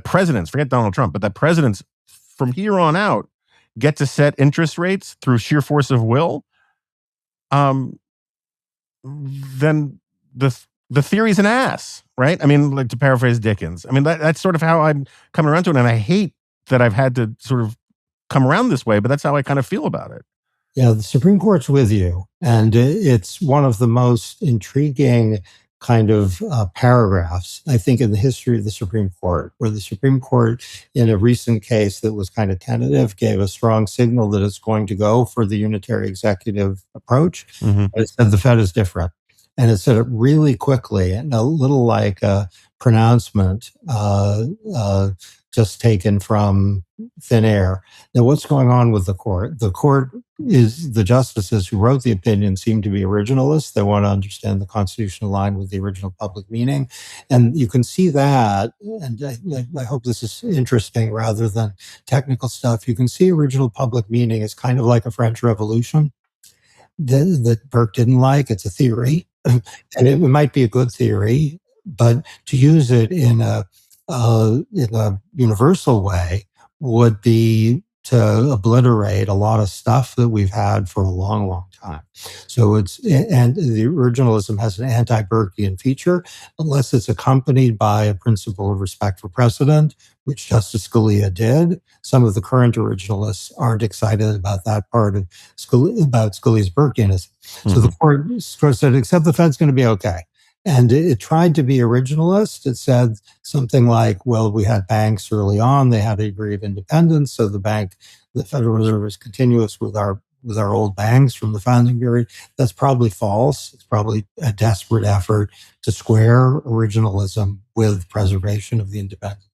presidents, forget Donald Trump, but that presidents from here on out get to set interest rates through sheer force of will, then the theory's an ass, right? I mean, like, to paraphrase Dickens. I mean, that's sort of how I'm coming around to it. And I hate that I've had to sort of come around this way, but that's how I kind of feel about it. Yeah, the Supreme Court's with you. And it's one of the most intriguing kind of paragraphs, I think, in the history of the Supreme Court, where the Supreme Court, in a recent case that was kind of tentative, gave a strong signal that it's going to go for the unitary executive approach. Mm-hmm. But it said the Fed is different. And it said it really quickly, and a little like a pronouncement just taken from thin air. Now, what's going on with the court? The court is the justices who wrote the opinion seem to be originalists. They want to understand the constitutional line with the original public meaning. And you can see that, and I hope this is interesting rather than technical stuff. You can see original public meaning is kind of like a French Revolution that Burke didn't like. It's a theory, and it might be a good theory, but to use it in a universal way would be to obliterate a lot of stuff that we've had for a long, long time. So and the originalism has an anti-Burkean feature, unless it's accompanied by a principle of respect for precedent, which Justice Scalia did. Some of the current originalists aren't excited about that part of about Scalia's Burkeanism. Mm-hmm. So the court said, except the Fed's going to be okay. And it tried to be originalist. It said something like, well, we had banks early on. They had a degree of independence. So the Federal Reserve is continuous with our old banks from the founding period. That's probably false. It's probably a desperate effort to square originalism with preservation of the independence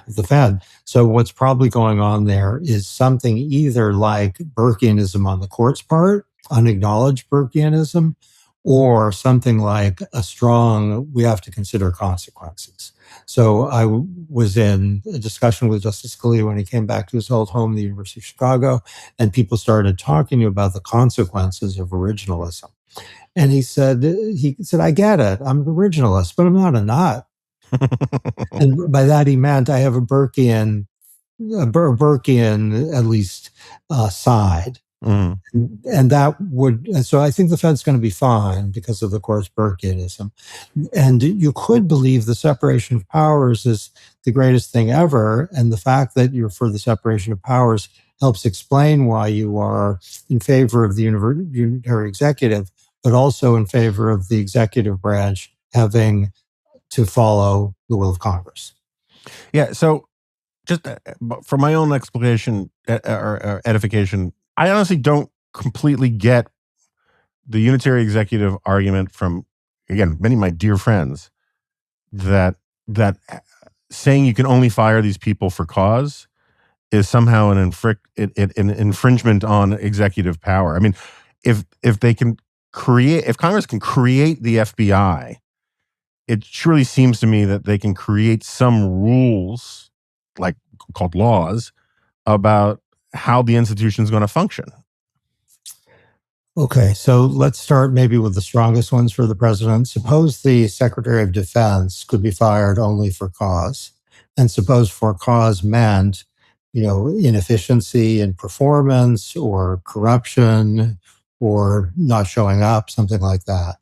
of the Fed. So what's probably going on there is something either like Burkeanism on the court's part, unacknowledged Burkeanism, or something like a strong, we have to consider consequences. So I was in a discussion with Justice Scalia when he came back to his old home, the University of Chicago, and people started talking about the consequences of originalism. And he said, I get it. I'm an originalist, but I'm not a nut. And by that he meant I have a Burkean, at least, side. Mm. And that so I think the Fed's going to be fine because of the course Burkeanism. And you could believe the separation of powers is the greatest thing ever. And the fact that you're for the separation of powers helps explain why you are in favor of the unitary executive, but also in favor of the executive branch having to follow the will of Congress. Yeah. So just for my own explanation or edification, I honestly don't completely get the unitary executive argument from, again, many of my dear friends that saying you can only fire these people for cause is somehow an infringement on executive power. I mean, if Congress can create the FBI, it surely seems to me that they can create some rules, like called laws, about how the institution is going to function. Okay, so let's start maybe with the strongest ones for the president. Suppose the Secretary of Defense could be fired only for cause. And suppose for cause meant, inefficiency in performance or corruption or not showing up, something like that.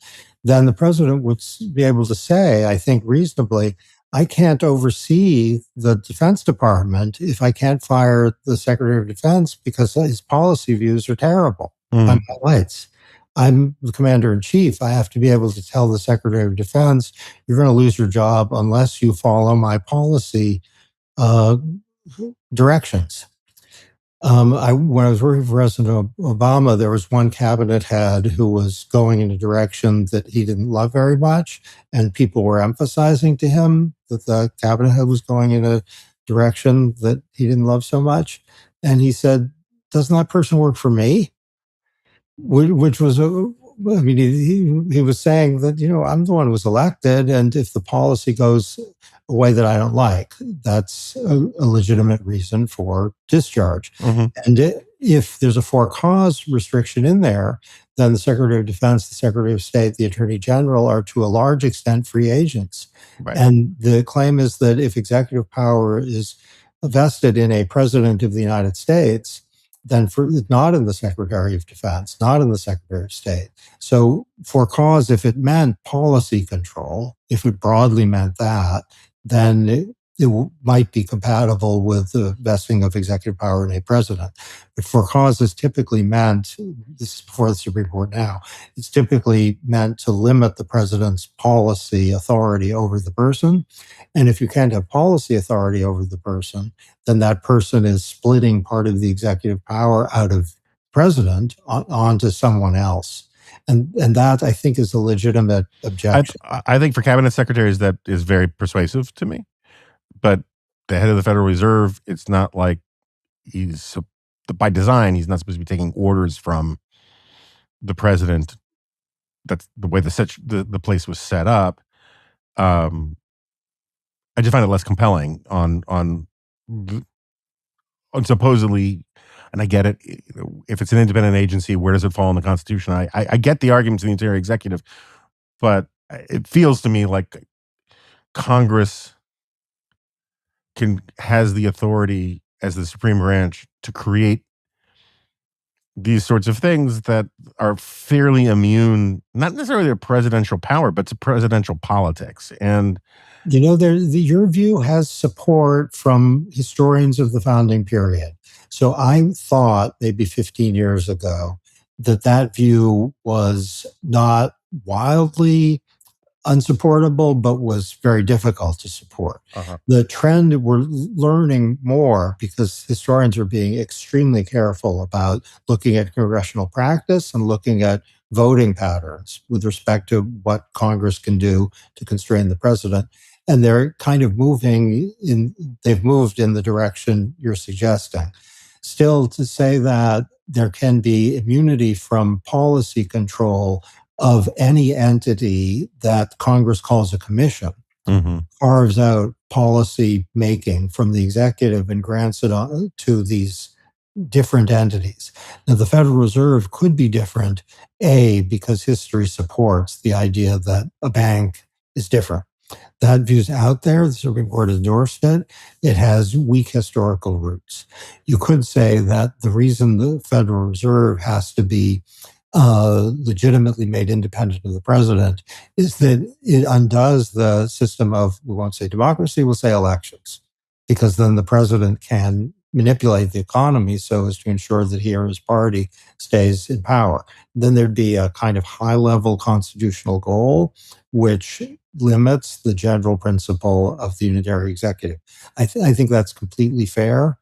Then the president would be able to say, I think reasonably, I can't oversee the Defense Department if I can't fire the Secretary of Defense because his policy views are terrible. I'm lights. I'm the commander-in-chief. I have to be able to tell the Secretary of Defense, you're going to lose your job unless you follow my policy directions. When I was working for President Obama, there was one cabinet head who was going in a direction that he didn't love very much, and people were emphasizing to him that the cabinet head was going in a direction that he didn't love so much. And he said, doesn't that person work for me? Which was, he was saying that, I'm the one who was elected, and if the policy goes a way that I don't like, that's a legitimate reason for discharge. Mm-hmm. And if there's a for cause restriction in there, then the Secretary of Defense, the Secretary of State, the Attorney General are to a large extent free agents. Right. And the claim is that if executive power is vested in a president of the United States, then not in the Secretary of Defense, not in the Secretary of State. So for cause, if it meant policy control, if it broadly meant that, then might be compatible with the vesting of executive power in a president. But for causes typically meant, this is before the Supreme Court now, it's typically meant to limit the president's policy authority over the person. And if you can't have policy authority over the person, then that person is splitting part of the executive power out of president onto someone else. And that, I think, is a legitimate objection. I think for cabinet secretaries, that is very persuasive to me. But the head of the Federal Reserve, it's not like by design, he's not supposed to be taking orders from the president. That's the way the place was set up. I just find it less compelling on supposedly, and I get it. If it's an independent agency, where does it fall in the Constitution? I get the arguments of the interior executive, but it feels to me like Congress has the authority as the supreme branch to create these sorts of things that are fairly immune, not necessarily to presidential power, but to presidential politics. And your view has support from historians of the founding period. So I thought maybe 15 years ago that view was not wildly unsupportable, but was very difficult to support. The trend, we're learning more because historians are being extremely careful about looking at congressional practice and looking at voting patterns with respect to what Congress can do to constrain the president. And they're kind of they've moved in the direction you're suggesting. Still, to say that there can be immunity from policy control of any entity that Congress calls a commission, carves out policy making from the executive and grants it to these different entities. Now, the Federal Reserve could be different, because history supports the idea that a bank is different. That view's out there. The Supreme Court has endorsed it. It has weak historical roots. You could say that the reason the Federal Reserve has to be legitimately made independent of the president is that it undoes the system of, we won't say democracy, we'll say elections, because then the president can manipulate the economy so as to ensure that he or his party stays in power. Then there'd be a kind of high-level constitutional goal which limits the general principle of the unitary executive. I think that's completely fair.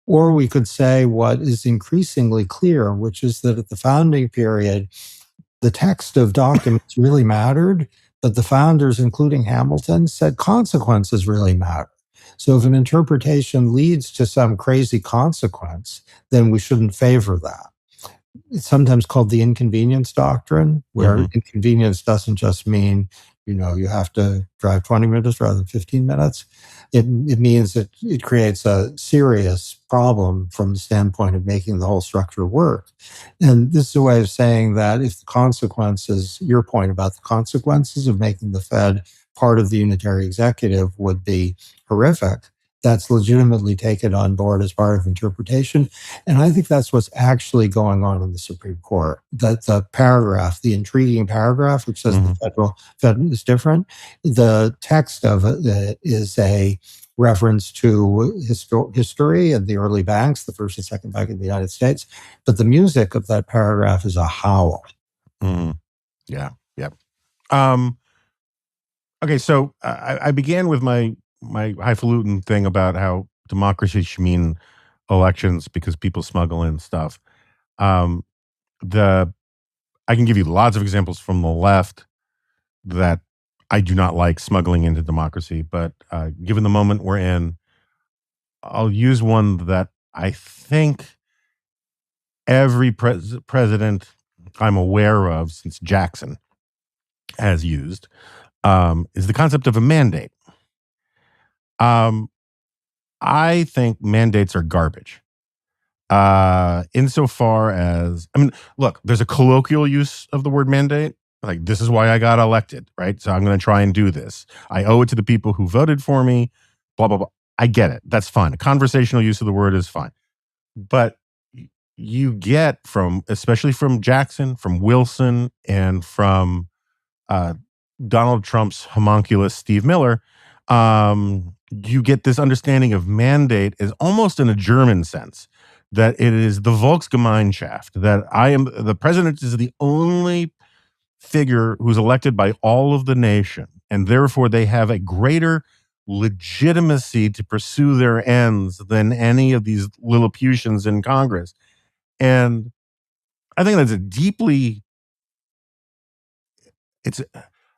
Or we could say what is increasingly clear, which is that at the founding period, the text of documents really mattered, but the founders, including Hamilton, said consequences really matter. So if an interpretation leads to some crazy consequence, then we shouldn't favor that. It's sometimes called the inconvenience doctrine, where inconvenience doesn't just mean, you have to drive 20 minutes rather than 15 minutes. It means that it creates a serious problem from the standpoint of making the whole structure work. And this is a way of saying that if the consequences, your point about the consequences of making the Fed part of the unitary executive would be horrific, that's legitimately taken on board as part of interpretation. And I think that's what's actually going on in the Supreme Court. That the paragraph, the intriguing paragraph, which says the Fed is different, the text of it is a reference to history and the early banks, the first and second bank in the United States. But the music of that paragraph is a howl. Yeah. Okay, so I began with my highfalutin thing about how democracy should mean elections because people smuggle in stuff. I can give you lots of examples from the left that I do not like smuggling into democracy, but given the moment we're in, I'll use one that I think every president I'm aware of since Jackson has used, is the concept of a mandate. I think mandates are garbage. Insofar as, look, there's a colloquial use of the word mandate. Like, this is why I got elected, right? So I'm going to try and do this. I owe it to the people who voted for me, blah, blah, blah. I get it. That's fine. A conversational use of the word is fine. But you get especially from Jackson, from Wilson, and from Donald Trump's homunculus, Steve Miller, you get this understanding of mandate is almost in a German sense, that it is the Volksgemeinschaft, that the president is the only figure who's elected by all of the nation, and therefore they have a greater legitimacy to pursue their ends than any of these Lilliputians in Congress. And I think that's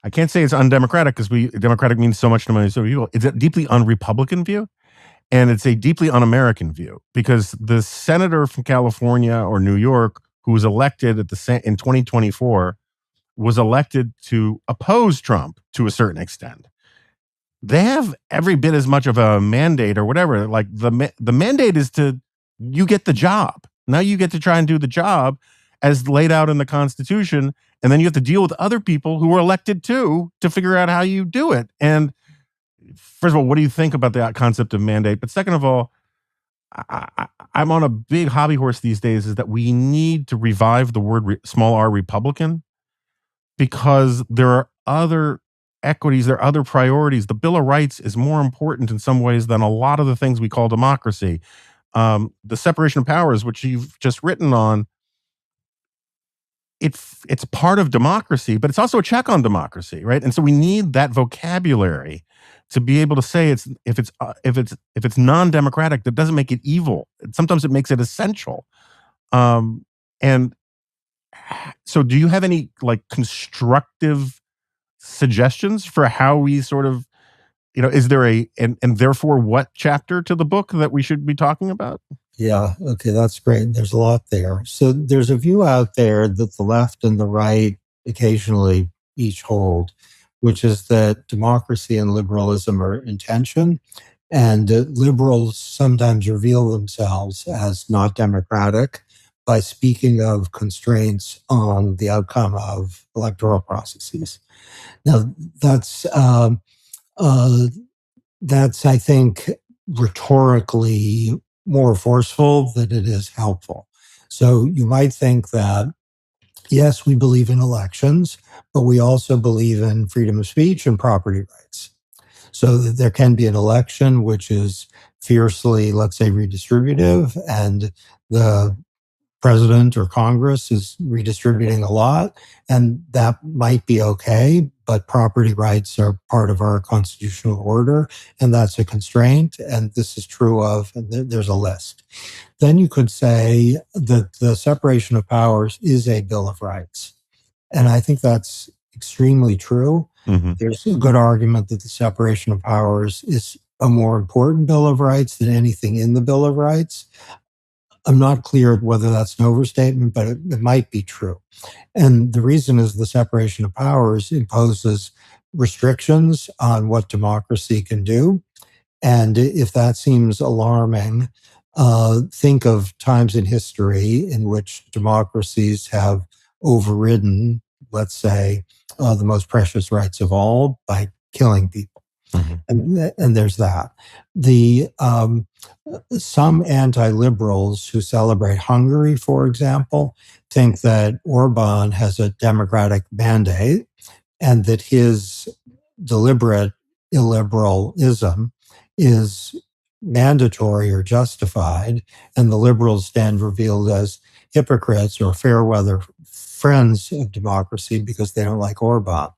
I can't say it's undemocratic, because democratic means so much to many people. It's a deeply un-Republican view, and it's a deeply un-American view, because the senator from California or New York who was elected in 2024 was elected to oppose Trump to a certain extent. They have every bit as much of a mandate or whatever. Like the mandate is you get the job. Now you get to try and do the job as laid out in the Constitution, and then you have to deal with other people who were elected too to figure out how you do it. And first of all, what do you think about that concept of mandate? But second of all, I'm on a big hobby horse these days, is that we need to revive the word small r Republican, because there are other equities, there are other priorities. The Bill of Rights is more important in some ways than a lot of the things we call democracy. The separation of powers, which you've just written on, it's part of democracy, but it's also a check on democracy, right? And so we need that vocabulary to be able to say if it's non-democratic, that doesn't make it evil. Sometimes it makes it essential. And so, do you have any like constructive suggestions for how we sort of, is there and therefore what chapter to the book that we should be talking about? Yeah, okay, that's great. There's a lot there. So there's a view out there that the left and the right occasionally each hold, which is that democracy and liberalism are in tension, and liberals sometimes reveal themselves as not democratic by speaking of constraints on the outcome of electoral processes. Now, that's, I think, rhetorically more forceful than it is helpful. So you might think that, yes, we believe in elections, but we also believe in freedom of speech and property rights. So that there can be an election which is fiercely, let's say, redistributive, and the president or Congress is redistributing a lot, and that might be okay, but property rights are part of our constitutional order, and that's a constraint, and this is true of, and there's a list. Then you could say that the separation of powers is a Bill of Rights, and I think that's extremely true. Mm-hmm. There's a good argument that the separation of powers is a more important Bill of Rights than anything in the Bill of Rights. I'm not clear whether that's an overstatement, but it might be true. And the reason is the separation of powers imposes restrictions on what democracy can do. And if that seems alarming, think of times in history in which democracies have overridden, let's say, the most precious rights of all by killing people. Mm-hmm. And there's that. Some anti-liberals who celebrate Hungary, for example, think that Orban has a democratic mandate and that his deliberate illiberalism is mandatory or justified, and the liberals stand revealed as hypocrites or fair weather friends of democracy because they don't like Orban. I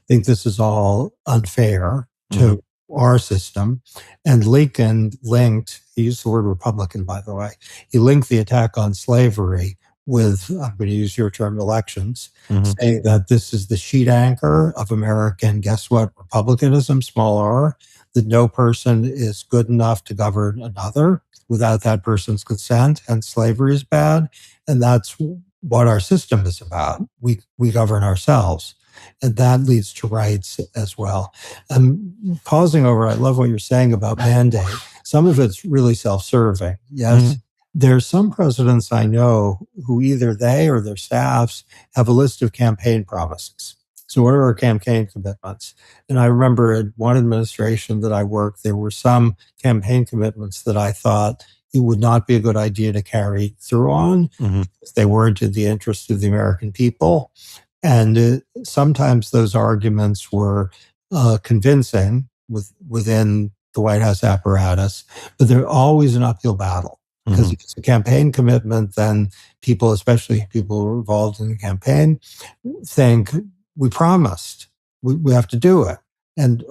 think this is all unfair to our system. And Lincoln he used the word Republican, by the way, he linked the attack on slavery with, I'm going to use your term, elections, saying that this is the sheet anchor of American, guess what, republicanism, small r, that no person is good enough to govern another without that person's consent, and slavery is bad. And that's what our system is about. We govern ourselves. And that leads to rights as well. I'm pausing over, I love what you're saying about mandate. Some of it's really self-serving. Yes, there's some presidents I know who either they or their staffs have a list of campaign promises. So what are our campaign commitments? And I remember in one administration that I worked, there were some campaign commitments that I thought it would not be a good idea to carry through on. They weren't in the interest of the American people. And sometimes those arguments were convincing within the White House apparatus, but they're always an uphill battle. Because if it's a campaign commitment, then people, especially people who are involved in the campaign, think we promised, we have to do it. And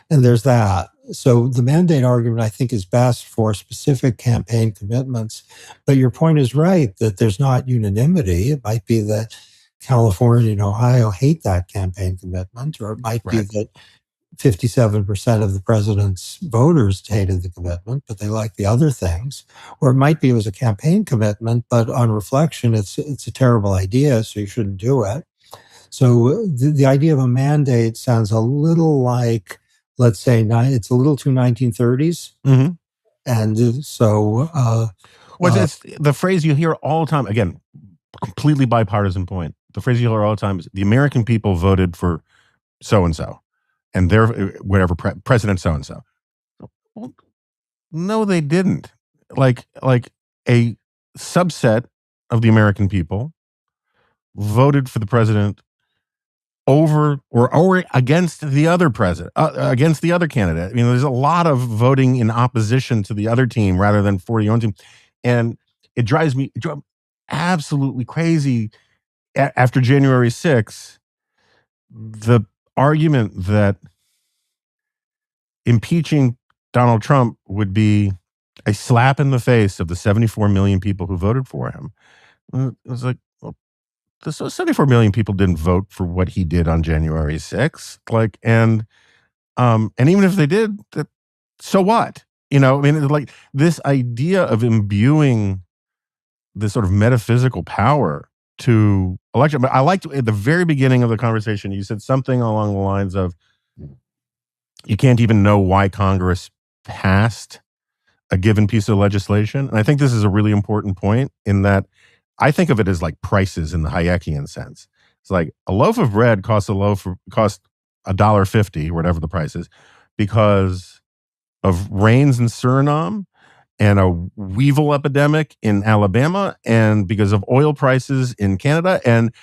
there's that. So the mandate argument, I think, is best for specific campaign commitments. But your point is right that there's not unanimity. It might be that California and Ohio hate that campaign commitment, or it might be that 57% of the president's voters hated the commitment, but they like the other things. Or it might be it was a campaign commitment, but on reflection, it's a terrible idea, so you shouldn't do it. So the idea of a mandate sounds a little like, let's say, it's a little too 1930s. And so... it's the phrase you hear all the time, again, completely bipartisan point. The phrase you hear all the time is the American people voted for so-and-so. And they're whatever President so and so. Well, no, they didn't. Like a subset of the American people voted for the president over or against the other president, against the other candidate. I mean, there's a lot of voting in opposition to the other team rather than for your own team, and it drives me absolutely crazy. After January 6th, the argument that impeaching Donald Trump would be a slap in the face of the 74 million people who voted for him. It was like, well, the 74 million people didn't vote for what he did on January 6th. And even if they did, so what? I mean, like this idea of imbuing this sort of metaphysical power to election. But I liked at the very beginning of the conversation, you said something along the lines of, you can't even know why Congress passed a given piece of legislation. And I think this is a really important point in that I think of it as like prices in the Hayekian sense. It's like a loaf of bread costs $1.50, whatever the price is, because of rains in Suriname and a weevil epidemic in Alabama and because of oil prices in Canada. And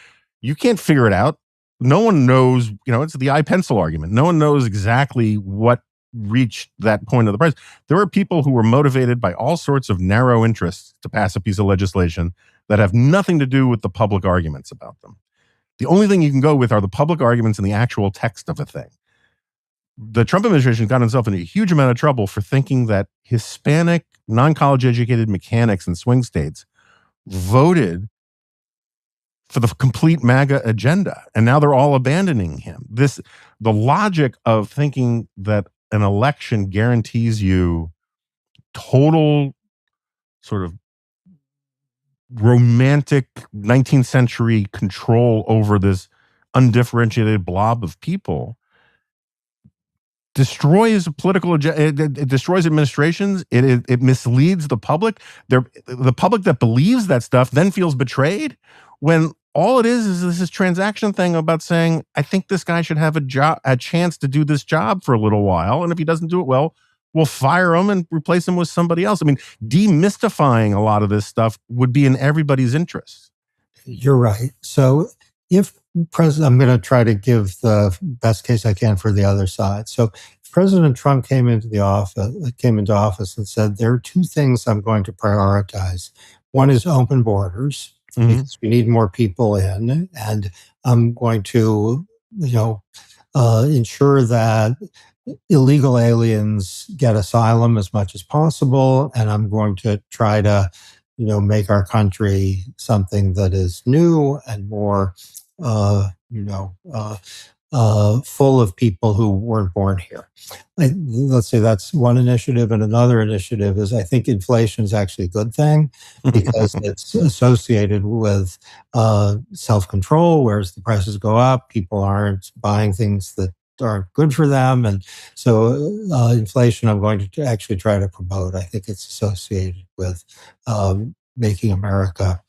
you can't figure it out. No one knows, it's the I-pencil argument. No one knows exactly what reached that point of the price. There are people who were motivated by all sorts of narrow interests to pass a piece of legislation that have nothing to do with the public arguments about them. The only thing you can go with are the public arguments and the actual text of a thing. The Trump administration got itself in a huge amount of trouble for thinking that Hispanic, non-college educated mechanics in swing states voted for the complete MAGA agenda. And now they're all abandoning him. The logic of thinking that an election guarantees you total sort of romantic 19th century control over this undifferentiated blob of people destroys political agenda. It destroys administrations. It misleads the public. The public that believes that stuff then feels betrayed when all it is this transaction thing about saying, I think this guy should have a chance to do this job for a little while. And if he doesn't do it well, we'll fire him and replace him with somebody else. I mean, demystifying a lot of this stuff would be in everybody's interest. You're right. So if I'm going to try to give the best case I can for the other side. So if President Trump came into office and said, there are two things I'm going to prioritize. One is open borders, because we need more people in, and I'm going to, ensure that illegal aliens get asylum as much as possible, and I'm going to try to, make our country something that is new and more, full of people who weren't born here. Let's say that's one initiative. And another initiative is I think inflation is actually a good thing because it's associated with self-control, whereas the prices go up, people aren't buying things that aren't good for them. And so inflation, I'm going to actually try to promote. I think it's associated with making America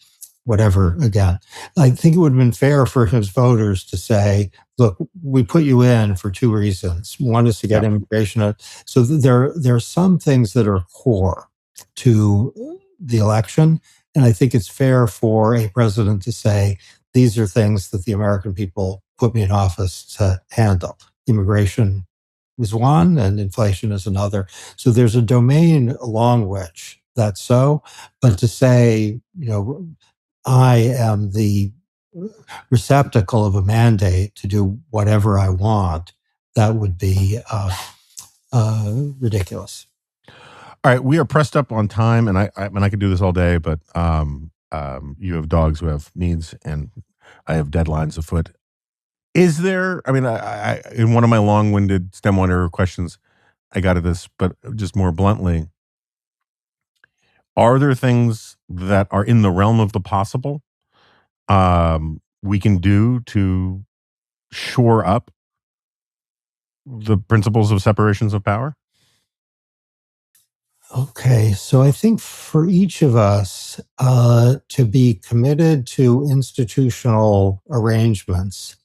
whatever again. I think it would have been fair for his voters to say, look, we put you in for two reasons. One is to get immigration. So there are some things that are core to the election. And I think it's fair for a president to say, these are things that the American people put me in office to handle. Immigration, is one and inflation is another. So there's a domain along which that's so. But to say, I am the receptacle of a mandate to do whatever I want, that would be ridiculous. All right, we are pressed up on time, and I could do this all day, but you have dogs who have needs, and I have deadlines afoot. Is there? I mean, I in one of my long-winded STEM wonder questions, I got at this, but just more bluntly, are there things that are in the realm of the possible we can do to shore up the principles of separations of power? Okay, so I think for each of us to be committed to institutional arrangements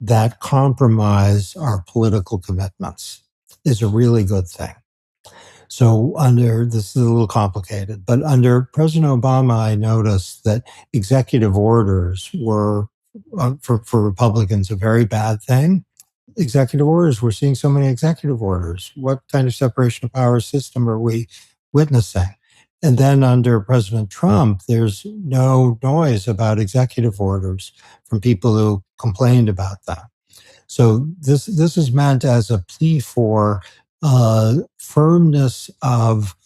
that compromise our political commitments is a really good thing. So this is a little complicated, but under President Obama, I noticed that executive orders were, for Republicans, a very bad thing. Executive orders, we're seeing so many executive orders. What kind of separation of powers system are we witnessing? And then under President Trump, there's no noise about executive orders from people who complained about that. So this is meant as a plea for firmness of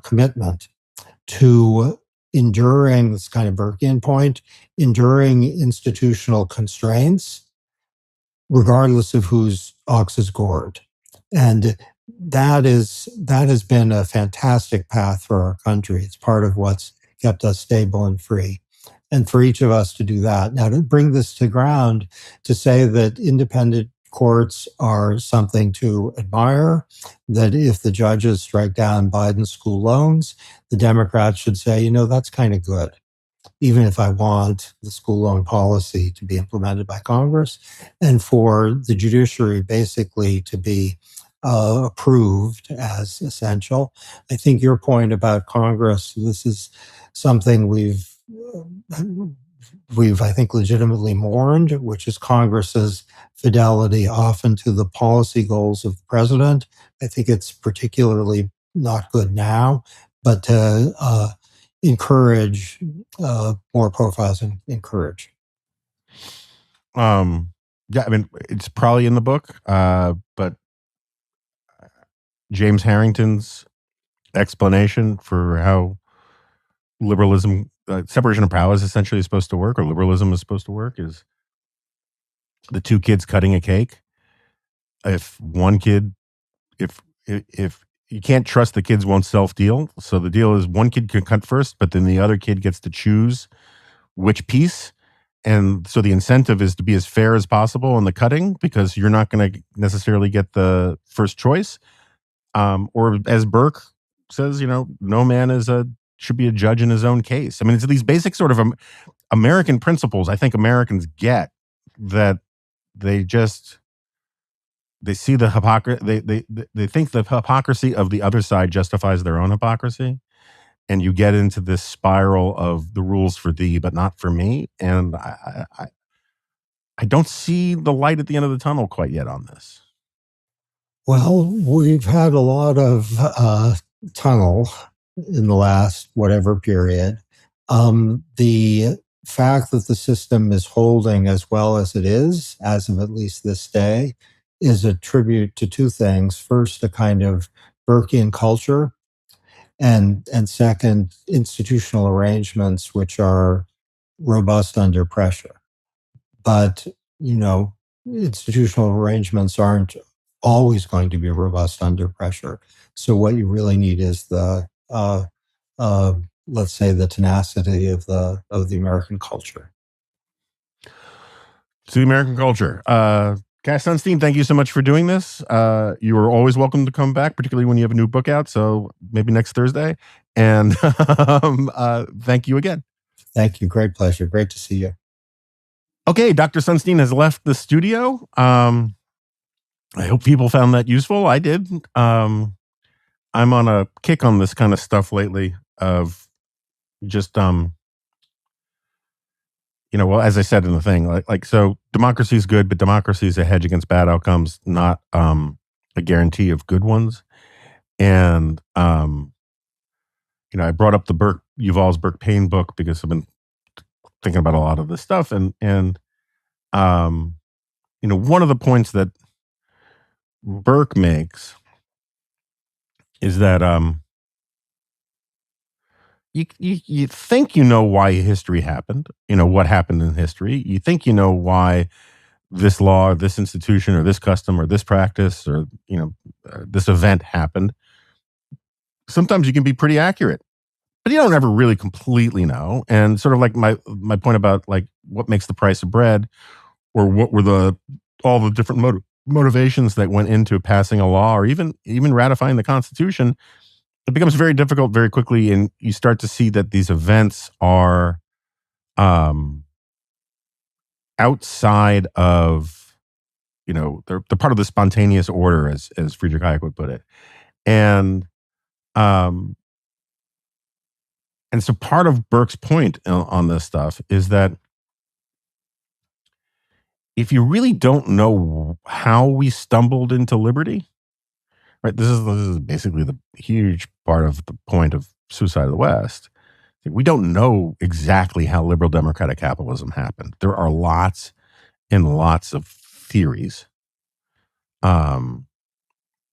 commitment to enduring, this kind of Burkean point, enduring institutional constraints, regardless of whose ox is gored. And that has been a fantastic path for our country. It's part of what's kept us stable and free. And for each of us to do that. Now, to bring this to ground, to say that independent courts are something to admire, that if the judges strike down Biden's school loans, the Democrats should say, that's kind of good, even if I want the school loan policy to be implemented by Congress, and for the judiciary basically to be approved as essential. I think your point about Congress, this is something we've I think, legitimately mourned, which is Congress's fidelity often to the policy goals of the president. I think it's particularly not good now, but to encourage more profiles and encourage. Yeah, I mean, it's probably in the book, but James Harrington's explanation for how liberalism, separation of powers essentially is supposed to work, or liberalism is supposed to work, is the two kids cutting a cake. If one kid, if you can't trust the kids won't self-deal, so the deal is one kid can cut first, but then the other kid gets to choose which piece. And so the incentive is to be as fair as possible in the cutting, because you're not going to necessarily get the first choice. Or as Burke says, no man should be a judge in his own case. I mean, it's these basic sort of American principles I think Americans get, that they see the hypocrisy. They think the hypocrisy of the other side justifies their own hypocrisy. And you get into this spiral of the rules for thee, but not for me. And I don't see the light at the end of the tunnel quite yet on this. Well, we've had a lot of tunnel in the last whatever period. The fact that the system is holding as well as it is, as of at least this day, is a tribute to two things. First, a kind of Burkean culture, and second, institutional arrangements which are robust under pressure. But, institutional arrangements aren't always going to be robust under pressure. So what you really need is the, let's say, the tenacity of the American culture. To the American culture. Cass Sunstein, thank you so much for doing this. You are always welcome to come back, particularly when you have a new book out. So maybe next Thursday. And thank you again. Thank you. Great pleasure. Great to see you. Okay, Dr. Sunstein has left the studio. I hope people found that useful. I did. I'm on a kick on this kind of stuff lately of just, well, as I said in the thing, so democracy is good, but democracy is a hedge against bad outcomes, not a guarantee of good ones. And I brought up the Yuval's Burke-Payne book because I've been thinking about a lot of this stuff, and one of the points that Burke makes is that you think you know why history happened, what happened in history. You think you know why this law, or this institution, or this custom, or this practice, or this event happened. Sometimes you can be pretty accurate, but you don't ever really completely know. And sort of like my point about like what makes the price of bread, or what were all the different motivations that went into passing a law, or even ratifying the Constitution. It becomes very difficult very quickly, and you start to see that these events are outside of, they're part of the spontaneous order, as Friedrich Hayek would put it. And so part of Burke's point on this stuff is that if you really don't know how we stumbled into liberty, right? This is basically the huge part of the point of Suicide of the West. We don't know exactly how liberal democratic capitalism happened. There are lots and lots of theories, but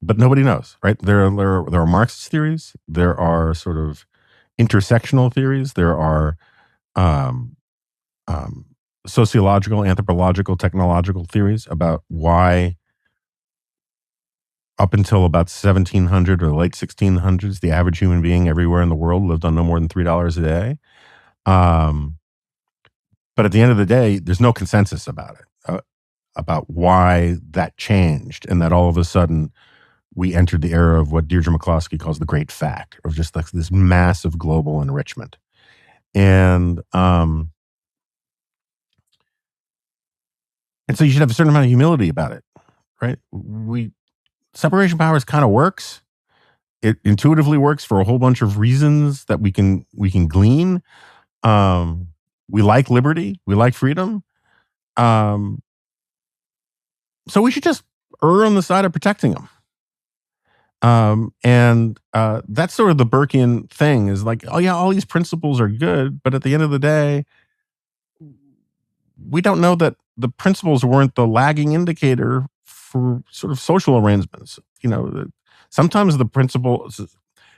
nobody knows, right? There are Marxist theories. There are sort of intersectional theories. There are sociological, anthropological, technological theories about why, up until about 1700 or the late 1600s, the average human being everywhere in the world lived on no more than $3 a day. But at the end of the day, there's no consensus about it, about why that changed, and that all of a sudden we entered the era of what Deirdre McCloskey calls the Great Fact, of just like this massive global enrichment. And so you should have a certain amount of humility about it, right? Separation of powers kind of works. It intuitively works for a whole bunch of reasons that we can glean. We like liberty. We like freedom. So we should just err on the side of protecting them. And that's sort of the Burkean thing, is like, oh yeah, all these principles are good, but at the end of the day, we don't know that the principles weren't the lagging indicator for sort of social arrangements. Sometimes the principles,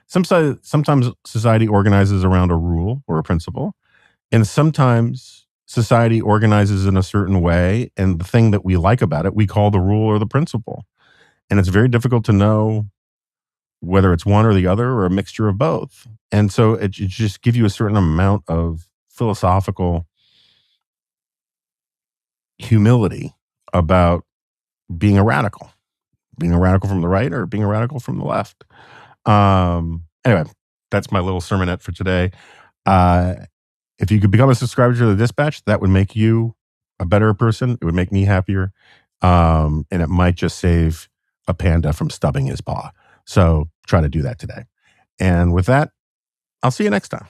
sometimes society organizes around a rule or a principle, and sometimes society organizes in a certain way, and the thing that we like about it, we call the rule or the principle. And it's very difficult to know whether it's one or the other, or a mixture of both. And so it just gives you a certain amount of philosophical humility about being a radical from the right or being a radical from the left. Anyway, that's my little sermonette for today. If you could become a subscriber to the Dispatch, that would make you a better person. It would make me happier. And it might just save a panda from stubbing his paw. So try to do that today. And with that, I'll see you next time.